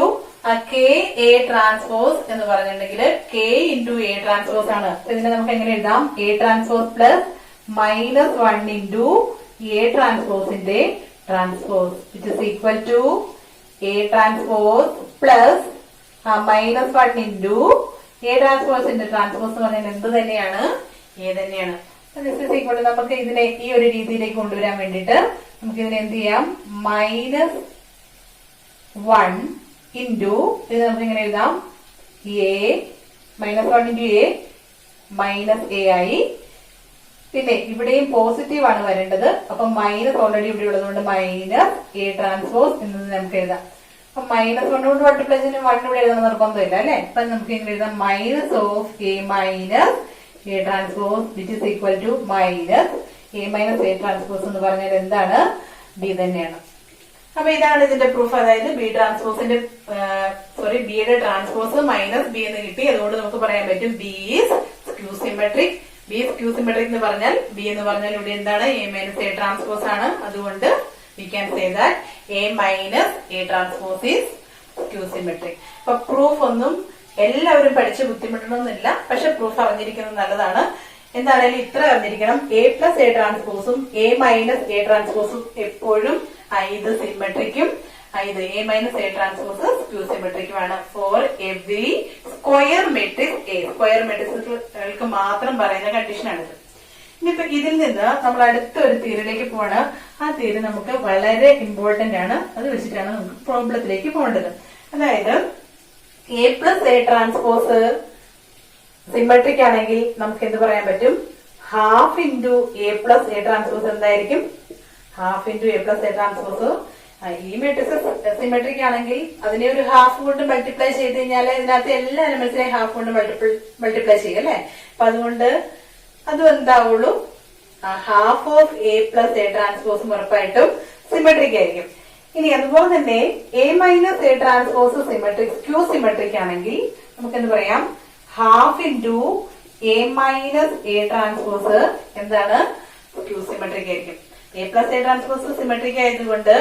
കെ എ ട്രാൻസ്പോസ് എന്ന് പറഞ്ഞിട്ടുണ്ടെങ്കിൽ K into A transpose ആണ്. ഇതിനെ നമുക്ക് എങ്ങനെ എഴുതാം? A transpose plus minus 1 into A ട്രാൻസ്പോസിന്റെ transpose which is equal to A transpose plus minus 1 into A ട്രാൻസ്പോസിന്റെ ട്രാൻസ്പോസ് എന്ന് പറഞ്ഞാൽ എന്ത് തന്നെയാണ്? എ തന്നെയാണ്. ദിസ് ഇസ് ഈക്വൽ ടു നമുക്ക് ഇതിനെ ഈ ഒരു രീതിയിലേക്ക് കൊണ്ടുവരാൻ വേണ്ടിയിട്ട് നമുക്ക് ഇതിനെ എന്ത് ചെയ്യാം? മൈനസ് 1 ഇൻറ്റു ഇത് നമുക്ക് എങ്ങനെ എഴുതാം? A minus 1 into A minus A ആയി. പിന്നെ ഇവിടെയും പോസിറ്റീവ് ആണ് വരേണ്ടത്. അപ്പൊ മൈനസ് ഓൾറെഡി ഇവിടെ ഉള്ളതുകൊണ്ട് മൈനസ് എ ട്രാൻസ്പോസ് എന്നത് നമുക്ക് എഴുതാം. അപ്പൊ മൈനസ് 1 കൊണ്ട് മൾട്ടിപ്ലൈ ചെയ്യുന്ന 1 ഇവിടെ എഴുതാൻ നിർബന്ധമില്ല അല്ലെ? അപ്പൊ നമുക്ക് എങ്ങനെ എഴുതാം? Minus of A minus A transpose which is equal to minus A minus A transpose എന്ന് പറഞ്ഞാൽ എന്താണ്? ബി തന്നെയാണ്. അപ്പൊ ഇതാണ് ഇതിന്റെ പ്രൂഫ്. അതായത് ബി ട്രാൻസ്പോസിന്റെ ബിയുടെ ട്രാൻസ്പോസ് മൈനസ് ബി എന്ന് കിട്ടി. അതുകൊണ്ട് നമുക്ക് പറയാൻ പറ്റും B is skew symmetric. B skew symmetric എന്ന് പറഞ്ഞാൽ ബി എന്ന് പറഞ്ഞാൽ ഇവിടെ എന്താണ്? എ മൈനസ് എ ട്രാൻസ്പോസ് ആണ്. അതുകൊണ്ട് we can say that A minus A transpose is skew symmetric. അപ്പൊ പ്രൂഫ് ഒന്നും എല്ലാവരും പഠിച്ച് ബുദ്ധിമുട്ടണമെന്നില്ല. പക്ഷെ പ്രൂഫ് അറിഞ്ഞിരിക്കുന്നത് നല്ലതാണ്. എന്താണേലും ഇത്ര അറിഞ്ഞിരിക്കണം. എ പ്ലസ് എ ട്രാൻസ്പോസും എ മൈനസ് എ ട്രാൻസ്പോസും എപ്പോഴും ഇത് സിമെട്രിക്കും ഇത് A minus A transpose skew സിമെട്രിക്കുമാണ് for every square matrix A. Square മെട്രിക്സുകൾക്ക് മാത്രം പറയുന്ന കണ്ടീഷനാണിത്. ഇനിയിപ്പോ ഇതിൽ നിന്ന് നമ്മൾ അടുത്ത ഒരു തിയറിയിലേക്ക് പോവാണ്. ആ തിയറി നമുക്ക് വളരെ ഇമ്പോർട്ടന്റ് ആണ്. അത് വെച്ചിട്ടാണ് നമുക്ക് പ്രോബ്ലത്തിലേക്ക് പോകേണ്ടത്. അതായത് A plus A transpose symmetric ആണെങ്കിൽ നമുക്ക് എന്ത് പറയാൻ പറ്റും? Half into A plus A transpose എന്തായിരിക്കും? Half into A plus A transpose. ഈ മെട്രിക്സ് സിമെട്രിക് ആണെങ്കിൽ അതിനെ ഒരു ഹാഫ് കൊണ്ട് മൾട്ടിപ്ലൈ ചെയ്ത് കഴിഞ്ഞാൽ ഇതിനകത്ത് എല്ലാ എലമെന്റ്സിനെയും ഹാഫ് കൊണ്ട് മൾട്ടിപ്ലൈ ചെയ്യും അല്ലെ? അപ്പൊ അതുകൊണ്ട് അതും എന്താവുള്ളൂ? Half of A plus A ട്രാൻസ്പോസും ഉറപ്പായിട്ടും സിമെട്രിക് ആയിരിക്കും. ഇനി അതുപോലെ തന്നെ A minus A transpose symmetric skew symmetric ആണെങ്കിൽ നമുക്ക് എന്ത് പറയാം? Half into A minus A transpose എന്താണ്? സ്ക്യൂ സിമെട്രിക് ആയിരിക്കും. A plus A transpose symmetric ആയതുകൊണ്ട്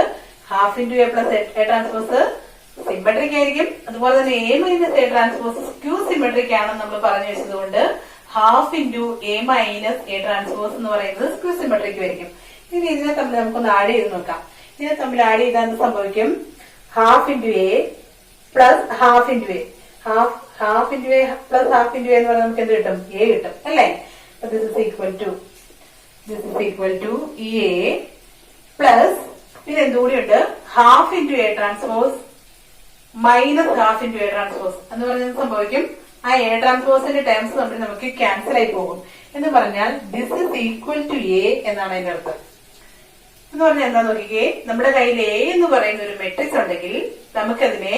half into A plus A transpose symmetric ആയിരിക്കും. അതുപോലെ തന്നെ A minus A transpose skew symmetric ആണെന്ന് നമ്മൾ പറഞ്ഞു വെച്ചതുകൊണ്ട് half into A minus A transpose എന്ന് പറയുന്നത് സ്ക്യൂ സിമെട്രിക് ആയിരിക്കും. ഇനി ഇതിനെ തമ്മിൽ നമുക്കൊന്ന് ആഡ് ചെയ്ത് നോക്കാം. ഇതിനെ തമ്മിൽ ആഡ് ചെയ്താൽ എന്ത് സംഭവിക്കും? Half into A plus half into A half into A plus half into A എന്ന് പറഞ്ഞാൽ നമുക്ക് എന്ത് കിട്ടും? എ കിട്ടും അല്ലേ? This is equal to A plus പിന്നെ എന്തുകൂടിയുണ്ട്? Half into A transpose minus half into A transpose എന്ന് പറഞ്ഞാൽ സംഭവിക്കും ആ എ ട്രാൻസ്പോസിന്റെ ടേംസ് തമ്മിൽ നമുക്ക് ക്യാൻസൽ ആയി പോകും. എന്ന് പറഞ്ഞാൽ this is equal to A എന്നാണ് അതിന്റെ അർത്ഥം. എന്ന് പറഞ്ഞാൽ എന്താ നോക്കിക്കേ, നമ്മുടെ കയ്യിൽ എ എന്ന് പറയുന്ന ഒരു മെട്രിക്സ് ഉണ്ടെങ്കിൽ നമുക്കതിനെ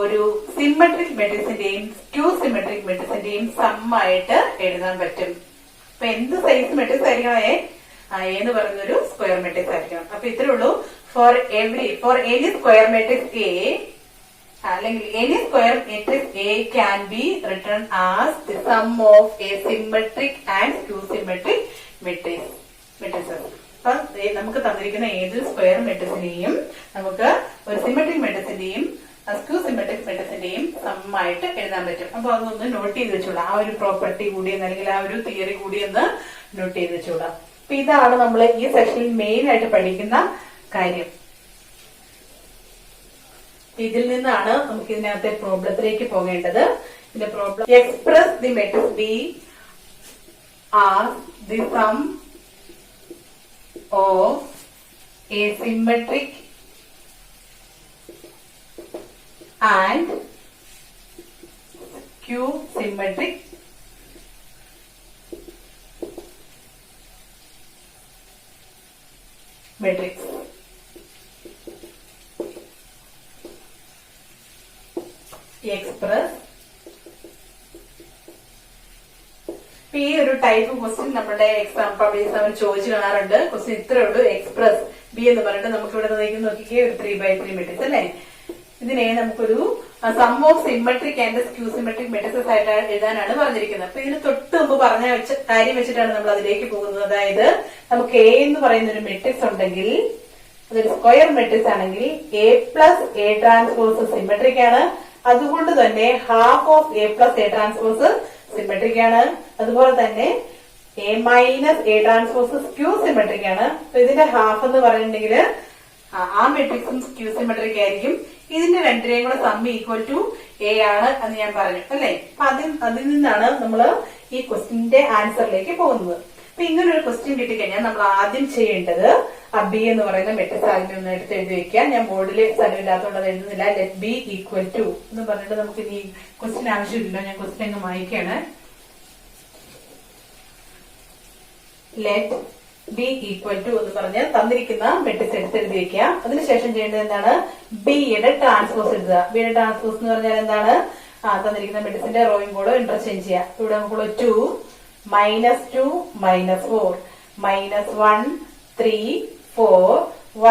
ഒരു സിമെട്രിക് മെട്രിക്സിന്റെയും സ്ക്യൂ സിമെട്രിക് മെട്രിക്സിന്റെയും സമ്മായിട്ട് എഴുതാൻ പറ്റും. അപ്പൊ എന്ത് സൈസ് മെട്രിക്സ് ആയിരിക്കണം? എ എന്ന് പറയുന്ന ഒരു സ്ക്വയർ മെട്രിക്സ് ആയിരിക്കണം. അപ്പൊ ഇത്രേ ഉള്ളൂ. For any square matrix A അല്ലെങ്കിൽ any square matrix A can be written as the sum of a symmetric and skew symmetric matrices. അപ്പൊ നമുക്ക് തന്നിരിക്കുന്ന ഏത് സ്ക്വയർ മെട്രിക്സിനെയും നമുക്ക് ഒരു സിമെട്രിക് മെട്രിക്സിന്റെയും സ്ക്യൂ സിമെട്രിക് മെട്രിക്സിന്റെയും സമ്മായിട്ട് എഴുതാൻ പറ്റും. അപ്പൊ അതൊന്ന് നോട്ട് ചെയ്ത് വെച്ചോളാം. ആ ഒരു പ്രോപ്പർട്ടി കൂടി അല്ലെങ്കിൽ ആ ഒരു തിയറി കൂടി ഒന്ന് നോട്ട് ചെയ്ത് വെച്ചോളാം. അപ്പൊ ഇതാണ് നമ്മൾ ഈ സെഷനിൽ മെയിൻ ആയിട്ട് പഠിക്കുന്ന കാര്യം. ഇതിൽ നിന്നാണ് നമുക്ക് ഇതിനകത്തെ പ്രോബ്ലത്തിലേക്ക് പോകേണ്ടത്. ഇതിന്റെ problem express the matrix B are the sum of a symmetric and skew symmetric matrix. Express ഈ ഒരു ടൈപ്പ് ക്വസ്റ്റ്യൻ നമ്മുടെ എക്സാം പബ്ലിക് എക്സാമിൽ ചോദിച്ചു കാണാറുണ്ട്. ക്വസ്റ്റ്യൻ ഇത്രയേ ഉള്ളൂ. എക്സ്പ്രസ് ബി എന്ന് പറഞ്ഞിട്ട് നമുക്ക് ഇവിടെ നോക്കിക്കേ ഒരു 3x3 മെട്രിക്സ് അല്ലേ. ഇതിനെ നമുക്കൊരു sum of symmetric and skew symmetric matrices ആയിട്ട് എഴുതാനാണ് പറഞ്ഞിരിക്കുന്നത്. അപ്പൊ ഇതിന് തൊട്ട് മുമ്പ് പറഞ്ഞ കാര്യം വെച്ചിട്ടാണ് നമ്മൾ അതിലേക്ക് പോകുന്നത്. അതായത് നമുക്ക് എ എന്ന് പറയുന്ന ഒരു മെട്രിക്സ് ഉണ്ടെങ്കിൽ അതൊരു സ്ക്വയർ മെട്രിക്സ് ആണെങ്കിൽ A plus A transpose symmetric ആണ്. അതുകൊണ്ട് തന്നെ half of A plus A transpose symmetric ആണ്. അതുപോലെ തന്നെ A minus A transpose skew symmetric ആണ്. അപ്പൊ ഇതിന്റെ ഹാഫ് എന്ന് പറയുന്നുണ്ടെങ്കിൽ ആ മെട്രിക്സും സ്ക്യൂ സിമെട്രിക് ആയിരിക്കും. ഇതിന്റെ രണ്ടിനെയും കൂടെ സം ഈക്വൽ ടു എ ആണ് എന്ന് ഞാൻ പറഞ്ഞു അല്ലെ. അപ്പൊ അതിൽ നിന്നാണ് നമ്മൾ ഈ ക്വസ്റ്റ്യന്റെ ആൻസറിലേക്ക് പോകുന്നത്. അപ്പൊ ഇങ്ങനെ ഒരു ക്വസ്റ്റ്യൻ കിട്ടിക്കഴിഞ്ഞാൽ നമ്മൾ ആദ്യം ചെയ്യേണ്ടത് ബി എന്ന് പറയുന്ന മെട്രിക്സ് ആദ്യം ഒന്ന് എടുത്ത് എഴുതി വെക്കാം. ഞാൻ ബോർഡിൽ സ്ഥലമില്ലാത്തതുകൊണ്ട് അത് എഴുതുന്നില്ല. ലെറ്റ് ബി ഈക്വൽ ടു എന്ന് പറഞ്ഞിട്ട് നമുക്ക് ഇനി ക്വസ്റ്റ്യൻ ആവശ്യമില്ല. ഞാൻ ക്വസ്റ്റ്യൻ അങ്ങ് വായിക്കാണ്. ലെറ്റ് ബി ഈക്വൽ ടു എന്ന് പറഞ്ഞ് തന്നിരിക്കുന്ന മെട്രിക്സ് എടുത്ത് എഴുതി വെക്കുക. അതിനുശേഷം ചെയ്യേണ്ടത് എന്താണ്? ബിയുടെ ട്രാൻസ്പോസ് എഴുതുക. ബിയുടെ ട്രാൻസ്പോസ് എന്ന് പറഞ്ഞാൽ എന്താണ്? തന്നിരിക്കുന്ന മെട്രിക്സിന്റെ റോയും കോഡും ഇന്റർചേഞ്ച് ചെയ്യുക. ഇവിടെ നമുക്ക് 2 -2 -4 -1 3 4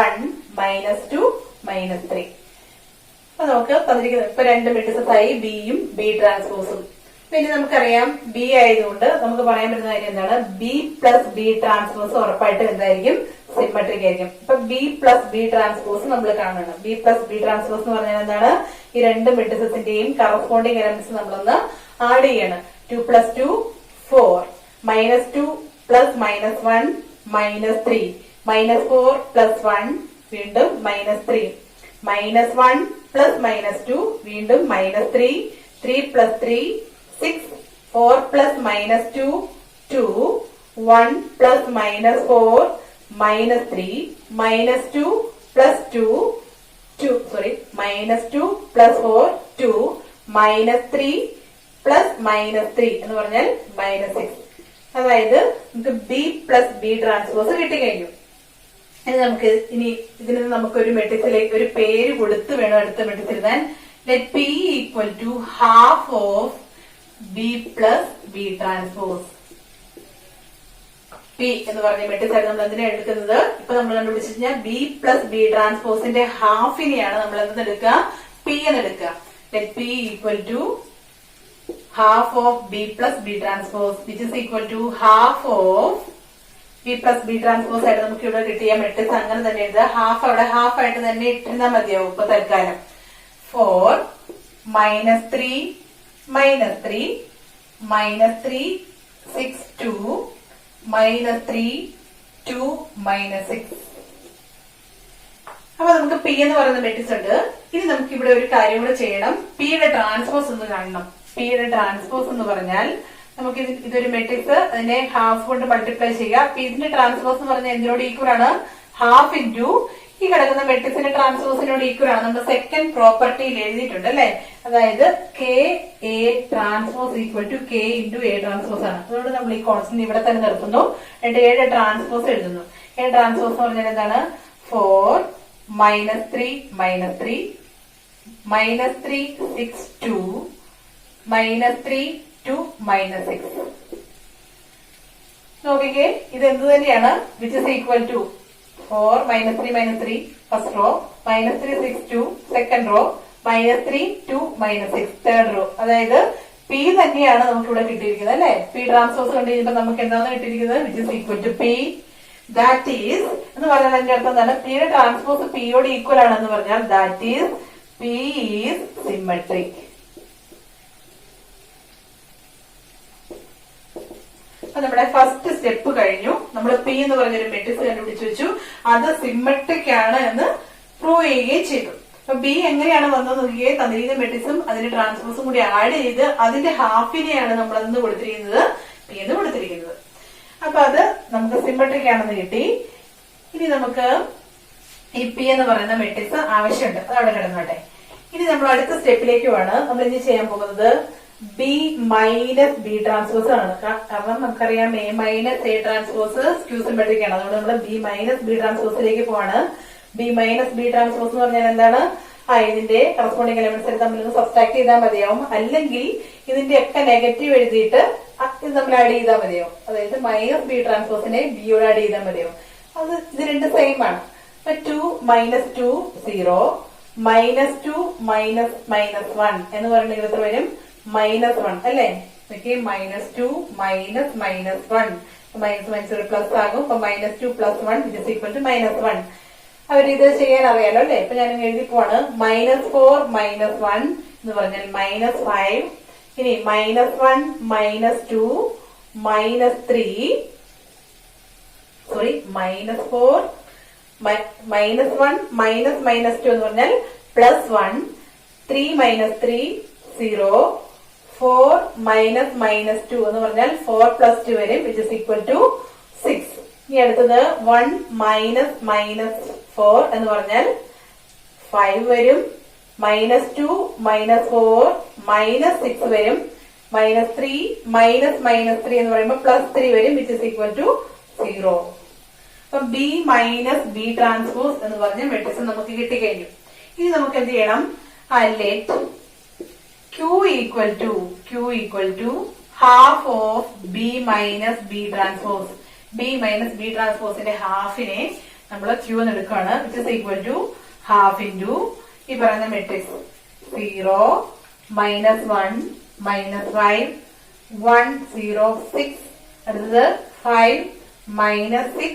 1 -2 -3. അപ്പൊ നമുക്ക് തന്നിരിക്കുന്നത് ഇപ്പൊ രണ്ട് മെട്രിക്സസ് ആയി, ബിയും ബി ട്രാൻസ്പോസും. പിന്നെ നമുക്കറിയാം ബി ആയതുകൊണ്ട് നമുക്ക് പറയാൻ പറ്റുന്ന കാര്യം എന്താണ്? ബി പ്ലസ് ബി ട്രാൻസ്പോസ് ഉറപ്പായിട്ടും എന്തായിരിക്കും? സിമെട്രിക് ആയിരിക്കും. ഇപ്പൊ ബി പ്ലസ് ബി ട്രാൻസ്പോസ് നമ്മൾ കാണണം. ബി പ്ലസ് ബി ട്രാൻസ്പോസ് എന്ന് പറഞ്ഞാൽ എന്താണ്? ഈ രണ്ട് മെട്രിക്സസിന്റെയും കറസ്പോണ്ടിങ് എലമെന്റ്സ് നമ്മളൊന്ന് ആഡ് ചെയ്യണം. 2 + 2 4 -2 + -1 -3 -4 + 1 വീണ്ടും -3 -1 + -2 വീണ്ടും -3 3 + 3 6 4 + -2 2 1 + -4 -3 -2 + 2 2 sorry -2 + 4 2 -3 + -3 എന്ന് പറഞ്ഞാൽ -6. അതായത് നമുക്ക് ബി പ്ലസ് ബി ട്രാൻസ്പോസ് കിട്ടിക്കഴിഞ്ഞു. ഇനി നമുക്ക് ഇതിന് നമുക്ക് ഒരു മെട്രിക്സിലേക്ക് ഒരു പേര് കൊടുത്ത് വേണം അടുത്ത മെട്രിക്സ് എഴുതാൻ. Let P equal to half of B plus B transpose. P എന്ന് പറഞ്ഞ മെട്രിക്സ് ആയിരുന്നു നമ്മൾ എന്തിനാണ് എടുക്കുന്നത്? ഇപ്പൊ നമ്മൾ കണ്ടുപിടിച്ചു കഴിഞ്ഞാൽ ബി പ്ലസ് ബി ട്രാൻസ്പോസിന്റെ ഹാഫിനെയാണ് നമ്മൾ എന്തെടുക്കുക? പി എന്ന് എടുക്കുക. Let P equal to half of b plus b transpose which is equal to half of b plus b transpose ആയിട്ട് നമുക്ക് ഇവിടെ കിട്ടിയ മെട്രിക്സ് അങ്ങനെ തന്നെ എഴുതുക. ഹാഫ് അവിടെ ഹാഫ് ആയിട്ട് തന്നെ ഇട്ടിരുന്നാൽ മതിയാവും ഇപ്പൊ തൽക്കാലം. 4 -3 -3 -3 6 2 -3 2 -6. അപ്പൊ നമുക്ക് പി എന്ന് പറയുന്ന മെട്രിക്സ് ഉണ്ട്. ഇനി നമുക്ക് ഇവിടെ ഒരു കാര്യം കൂടെ ചെയ്യണം. പിയുടെ ട്രാൻസ്പോസ് ഒന്ന് കാണണം. പിയുടെ ട്രാൻസ്പോസ് എന്ന് പറഞ്ഞാൽ നമുക്ക് ഇതൊരു മെട്രിക്സ്, അതിനെ ഹാഫ് കൊണ്ട് മൾട്ടിപ്ലൈ ചെയ്യുക. പി ഇതിന്റെ ട്രാൻസ്പോസ് എന്ന് പറഞ്ഞാൽ എന്തിനോട് ഈക്വൽ ആണ്? ഹാഫ് ഇൻറ്റു ഈ കിടക്കുന്ന മെട്രിക്സിന്റെ ട്രാൻസ്പോസിനോട് ഈക്വൽ ആണ്. നമ്മുടെ സെക്കൻഡ് പ്രോപ്പർട്ടിയിൽ എഴുതിയിട്ടുണ്ട് അല്ലെ. അതായത് K A transpose equal to K into A transpose ആണ്. അതുകൊണ്ട് നമ്മൾ ഈ കോൺസ്റ്റന്റ് ഇവിടെ തന്നെ നിർത്തുന്നു. എന്നിട്ട് എയുടെ ട്രാൻസ്പോസ് എഴുതുന്നു. എ ട്രാൻസ്പോസ് എന്ന് പറഞ്ഞാൽ എന്താണ്? 4 -3 -3 -3 6 2 -3 2 -6. നോക്കിക്കേ, ഇത് എന്ത് തന്നെയാണ്? Which is equal to 4 -3 -3 first row -3 6 2 second row -3 2 -6 third row. അതായത് പി തന്നെയാണ് നമുക്ക് ഇവിടെ കിട്ടിയിരിക്കുന്നത് അല്ലെ. പി ട്രാൻസ്പോസ് കണ്ടു കഴിഞ്ഞപ്പോൾ നമുക്ക് എന്താണ് കിട്ടിയിരിക്കുന്നത്? Which is equal to P. That is എന്ന് പറഞ്ഞാൽ അതിന്റെ അർത്ഥം എന്താണ്? പിയുടെ ട്രാൻസ്പോസ് പിയോട് ഈക്വൽ ആണെന്ന് പറഞ്ഞാൽ that is P is symmetric. അപ്പൊ നമ്മുടെ ഫസ്റ്റ് സ്റ്റെപ്പ് കഴിഞ്ഞു. നമ്മൾ പി എന്ന് പറഞ്ഞൊരു മെട്രിക്സ് കണ്ടുപിടിച്ചു വെച്ചു. അത് സിമെട്രിക് ആണ് എന്ന് പ്രൂവ് ചെയ്യുകയും ചെയ്തു. അപ്പൊ ബി എങ്ങനെയാണ് വന്നത് നോക്കിയേ. തന്നിരിക്കുന്ന മെട്രിക്സും അതിന്റെ ട്രാൻസ്പോസും കൂടി ആഡ് ചെയ്ത് അതിന്റെ ഹാഫിനെയാണ് നമ്മൾ എന്ന് കൊടുത്തിരിക്കുന്നത് പി എന്ന് കൊടുത്തിരിക്കുന്നത്. അപ്പൊ അത് നമുക്ക് സിമെട്രിക് ആണെന്ന് കിട്ടി. ഇനി നമുക്ക് ഈ പി എന്ന് പറയുന്ന മെട്രിക്സ് ആവശ്യമുണ്ട്. അത് അവിടെ കിടന്നോട്ടെ. ഇനി നമ്മൾ അടുത്ത സ്റ്റെപ്പിലേക്ക് വേണം നമ്മൾ ഇനി ചെയ്യാൻ പോകുന്നത് ബി മൈനസ് ബി ട്രാൻസ്പോസ് ആണ്. കാരണം നമുക്കറിയാം A minus A transpose skew symmetric ആണ്. അതുകൊണ്ട് നമ്മൾ ബി മൈനസ് ബി ട്രാൻസ്പോസിലേക്ക് പോവാണ്. ബി മൈനസ് ബി ട്രാൻസ്പോസ് എന്ന് പറഞ്ഞാൽ എന്താണ്? ഇതിന്റെ കറസ്പോണ്ടിങ് എലമെന്റ്സ് തമ്മിൽ ഒന്ന് സബ്സ്ട്രാക്ട് ചെയ്താൽ മതിയാവും. അല്ലെങ്കിൽ ഇതിന്റെ ഒക്കെ നെഗറ്റീവ് എഴുതിയിട്ട് ഇത് നമ്മൾ ആഡ് ചെയ്താൽ മതിയോ? അതായത് മൈനസ് ബി ട്രാൻസ്പോസിനെ ബിയോട് ആഡ് ചെയ്താൽ മതിയോ? അത് ഇത് രണ്ട് സെയിം ആണ്. അപ്പൊ 2 - 2 0 -2 -1 എന്ന് പറഞ്ഞെങ്കിൽ എത്ര വരും? -1 അല്ലേ? -2 -1 -1 പ്ലസ് ആകും. അപ്പൊ -2 + 1 =-1. അവരിത് ചെയ്യാൻ അറിയാലോ അല്ലെ? ഇപ്പൊ ഞാൻ എഴുതി പോവാണ്. -4 - 1 എന്ന് പറഞ്ഞാൽ -5. ഇനി -1 -2 -3 സോറി -4 -1 -2 എന്ന് പറഞ്ഞാൽ +1 3 - 3 0 4 -2 എന്ന് പറഞ്ഞാൽ 4 + 2 വരും =6. ഇനി അടുത്തത് 1 -4 എന്ന് പറഞ്ഞാൽ 5 വരും. -2 -4 -6 വരും. -3 -3 എന്ന് പറയുമ്പോൾ +3 വരും =0. അപ്പം ബി മൈനസ് ബി ട്രാൻസ്പോസ് എന്ന് പറഞ്ഞ മെട്രിക്സ് നമുക്ക് കിട്ടിക്കഴിഞ്ഞു. ഇനി നമുക്ക് എന്ത് ചെയ്യണം? Let Q = half of B minus B transpose. B minus B transpose ഹാഫിനെ നമ്മൾ Q എന്ന് എടുക്കുകയാണ്. ½ into ഈ പറയുന്ന മെട്രിക്സ് 0 -1 -5 1 0 6 അടുത്തത് 5 -6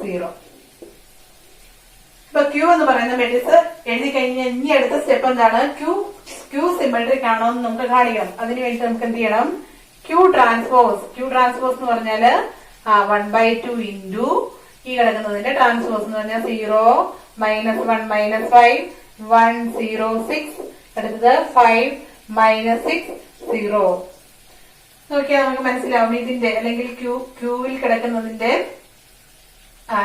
0. ഇപ്പൊ Q എന്ന് പറയുന്ന മെട്രിക്സ് എഴുതി കഴിഞ്ഞാൽ ഇനി അടുത്ത സ്റ്റെപ്പ് എന്താണ്? Q സിമെട്രിക് ആണോ എന്ന് നമുക്ക് കാണിക്കണം. അതിനു വേണ്ടി നമുക്ക് എന്ത് ചെയ്യണം? Q ട്രാൻസ്പോസ് എന്ന് പറഞ്ഞാല് 1/2 into ഈ കിടക്കുന്നതിന്റെ ട്രാൻസ്പോസ് എന്ന് പറഞ്ഞാൽ 0 -1 -5 1 0 6 അടുത്തത് 5 -6 0. നോക്കിയാൽ നമുക്ക് മനസ്സിലാവും ഇതിന്റെ അല്ലെങ്കിൽ ക്യൂവിൽ കിടക്കുന്നതിന്റെ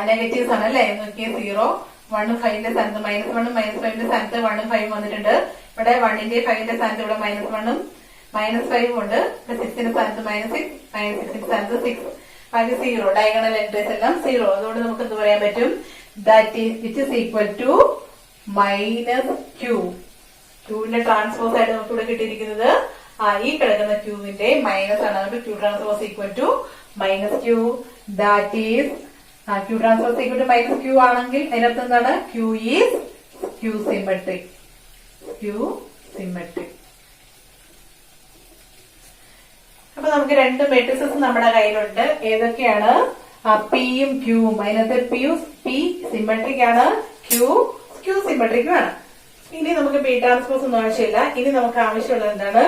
നെഗറ്റീവ്സ് ആണ് അല്ലെ? നോക്കിയ 0 1 5ന്റെ സ്ഥാനത്ത് -1 -5ന്റെ സ്ഥാനത്ത് 1 5 വന്നിട്ടുണ്ട്. ഇവിടെ 1ന്റെ 5ന്റെ സ്ഥാനത്ത് ഇവിടെ -1 -5 ഉണ്ട്. 6ന്റെ സ്ഥാനത്ത് -6 -6ന്റെ സ്ഥാനത്ത് 6 ബാക്കി 0. ഡയഗണൽ എൻട്രീസ് എല്ലാം 0. അതുകൊണ്ട് നമുക്ക് എന്ത് പറയാൻ പറ്റും? That is it is equal to -Q. ക്യൂവിന്റെ ട്രാൻസ്പോസ് ആയിട്ട് നമുക്ക് ഇവിടെ കിട്ടിയിരിക്കുന്നത് ഈ കിടക്കുന്ന ക്യൂവിന്റെ മൈനസ് ആണ്. നമുക്ക് Q transpose equal to -Q. That is Q transpose equal to -Q ആണെങ്കിൽ അതിനർത്ഥം എന്താണ്? Q is Q symmetric. അപ്പൊ നമുക്ക് രണ്ട് മെട്രിക്സസ് നമ്മുടെ കയ്യിലുണ്ട്. ഏതൊക്കെയാണ്? പിയും ക്യൂവും. അതിനകത്ത് പി സിമെട്രിക് ആണ്, ക്യൂ സിമെട്രിക്കും ആണ്. ഇനി നമുക്ക് ബി ട്രാൻസ്പോസ് ഒന്നും ആവശ്യമില്ല. ഇനി നമുക്ക് ആവശ്യമുള്ളത് എന്താണ്?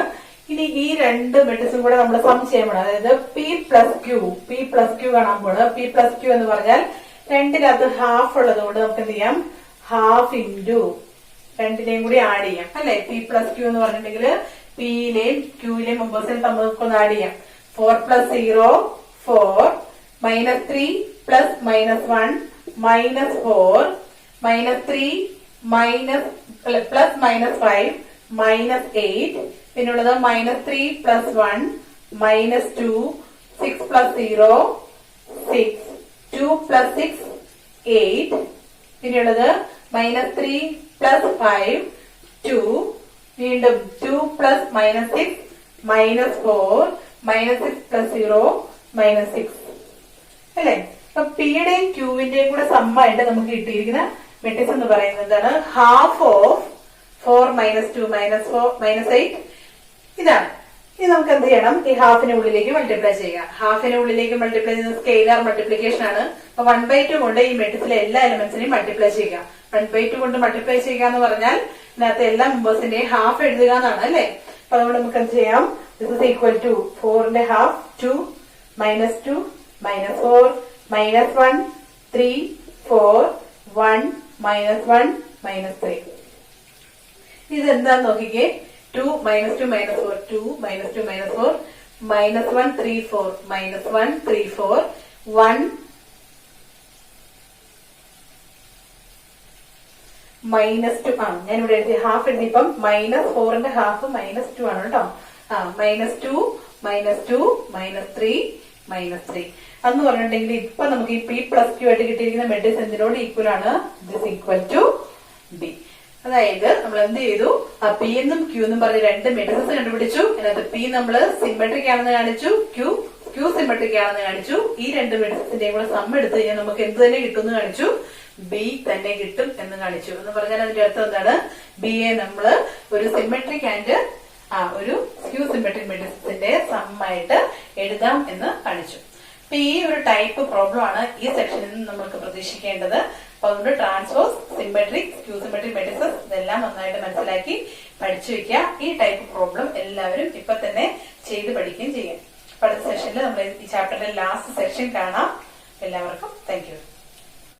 ഇനി ഈ രണ്ട് മെട്രിക്സും കൂടെ നമ്മൾ സം ചെയ്യണം. അതായത് P + Q കാണാൻ പോണ്. P + Q എന്ന് പറഞ്ഞാൽ രണ്ടിനകത്ത് ഹാഫ് ഉള്ളത് കൊണ്ട് നമുക്ക് എന്ത് ചെയ്യാം? ½ into രണ്ടിനെയും കൂടി ആഡ് ചെയ്യാം അല്ലെ? P + Q എന്ന് പറഞ്ഞിട്ടുണ്ടെങ്കിൽ പിയിലെയും ക്യൂയിലെയും മെമ്പേഴ്സിനെ നമുക്കൊന്ന് ആഡ് ചെയ്യാം. 4 + 0 4 -3 + -1 -4 -3 +-5 -8 പിന്നുള്ളത് -3 + 1 -2 6 + 0 6 2 + 6 8 പിന്നുള്ളത് -3 + 5 2 വീണ്ടും 2 + -6 -4 -6 + 0 -6 അല്ലെ? അപ്പൊ പിയുടെയും ക്യൂവിന്റെയും കൂടെ സമ്മായിട്ട് നമുക്ക് കിട്ടിയിരിക്കുന്ന മെട്രിക്സ് എന്ന് പറയുന്നതാണ് ½ of 4 -2 -8 ഇതാണ്. ഇനി നമുക്ക് എന്ത് ചെയ്യണം? ഈ ഹാഫിന് ഉള്ളിലേക്ക് മൾട്ടിപ്ലൈ ചെയ്യുക. ഹാഫിന് ഉള്ളിലേക്ക് മൾട്ടിപ്ലൈ ചെയ്യുന്ന സ്കെയിലർ മൾട്ടിപ്ലിക്കേഷൻ ആണ്. അപ്പൊ 1/2 കൊണ്ട് ഈ മെട്രിക്സിലെ എല്ലാ എലിമെന്റ്സിനെയും മൾട്ടിപ്ലൈ ചെയ്യുക. 1/2 കൊണ്ട് മൾട്ടിപ്ലൈ ചെയ്യുക എന്ന് പറഞ്ഞാൽ ഇതിനകത്ത് എല്ലാ മെമ്പേഴ്സിന്റെയും ഹാഫ് എഴുതുക എന്നാണ് അല്ലെ? അപ്പൊ അതുകൊണ്ട് നമുക്ക് എന്ത് ചെയ്യാം? ദിസ് ഇസ് ഈക്വൽ ടു 4ന്റെ ഹാഫ് 2 -2 -4 -1 3 4 1 -1 -3. ഇതെന്താന്ന് നോക്കിക്കേ. 2 -2 -4 2 -2 -4 -1 3 4 -1 3 4 1 -2 ആണ്. ഞാനിവിടെ എഴുതി ഹാഫ് എഴുതിയപ്പം -4ന്റെ ഹാഫ് -2 ആണ് കേട്ടോ. -2 -2 -3 -3 അന്ന് പറഞ്ഞിട്ടുണ്ടെങ്കിൽ ഇപ്പൊ നമുക്ക് ഈ P + Q ആയിട്ട് കിട്ടിയിരിക്കുന്ന മെട്രിക്സ് എന്തിനോട് ഈക്വൽ ആണ്? This equal to B. അതായത് നമ്മൾ എന്ത് ചെയ്തു, പി എന്നും ക്യൂ എന്നും പറഞ്ഞ് രണ്ട് മെട്രിക്സ് കണ്ടുപിടിച്ചു. അതിനകത്ത് പി നമ്മൾ സിമെട്രിക് ആണെന്ന് കാണിച്ചു, ക്യൂ സിമെട്രിക് ആണെന്ന് കാണിച്ചു. ഈ രണ്ട് മെട്രിക്സിന്റെയും കൂടെ സം എടുത്തു കഴിഞ്ഞാൽ നമുക്ക് എന്ത് തന്നെ കിട്ടും എന്ന് കാണിച്ചു, ബി തന്നെ കിട്ടും എന്ന് കാണിച്ചു. എന്ന് പറഞ്ഞാൽ അതിന്റെ അർത്ഥം എന്താണ്, ബി എ നമ്മള് ഒരു സിമെട്രിക് ആൻഡ് ഒരു ക്യൂ സിമെട്രിക് മെട്രിക്സിന്റെ സമ്മായിട്ട് എഴുതാം എന്ന് കാണിച്ചു. അപ്പൊ ഈ ഒരു ടൈപ്പ് പ്രോബ്ലം ആണ് ഈ സെക്ഷനിൽ നിന്ന് നമുക്ക് പ്രതീക്ഷിക്കേണ്ടത്. അപ്പൊ അതുകൊണ്ട് transpose, symmetric, skew symmetric matrices ഇതെല്ലാം നന്നായിട്ട് മനസ്സിലാക്കി പഠിച്ചു വെക്കുക. ഈ ടൈപ്പ് പ്രോബ്ലം എല്ലാവരും ഇപ്പൊ തന്നെ ചെയ്ത് പഠിക്കുകയും ചെയ്യാം. അടുത്ത സെഷനിൽ നമ്മൾ ഈ ചാപ്റ്ററിന്റെ ലാസ്റ്റ് സെക്ഷൻ കാണാം. എല്ലാവർക്കും താങ്ക് യു.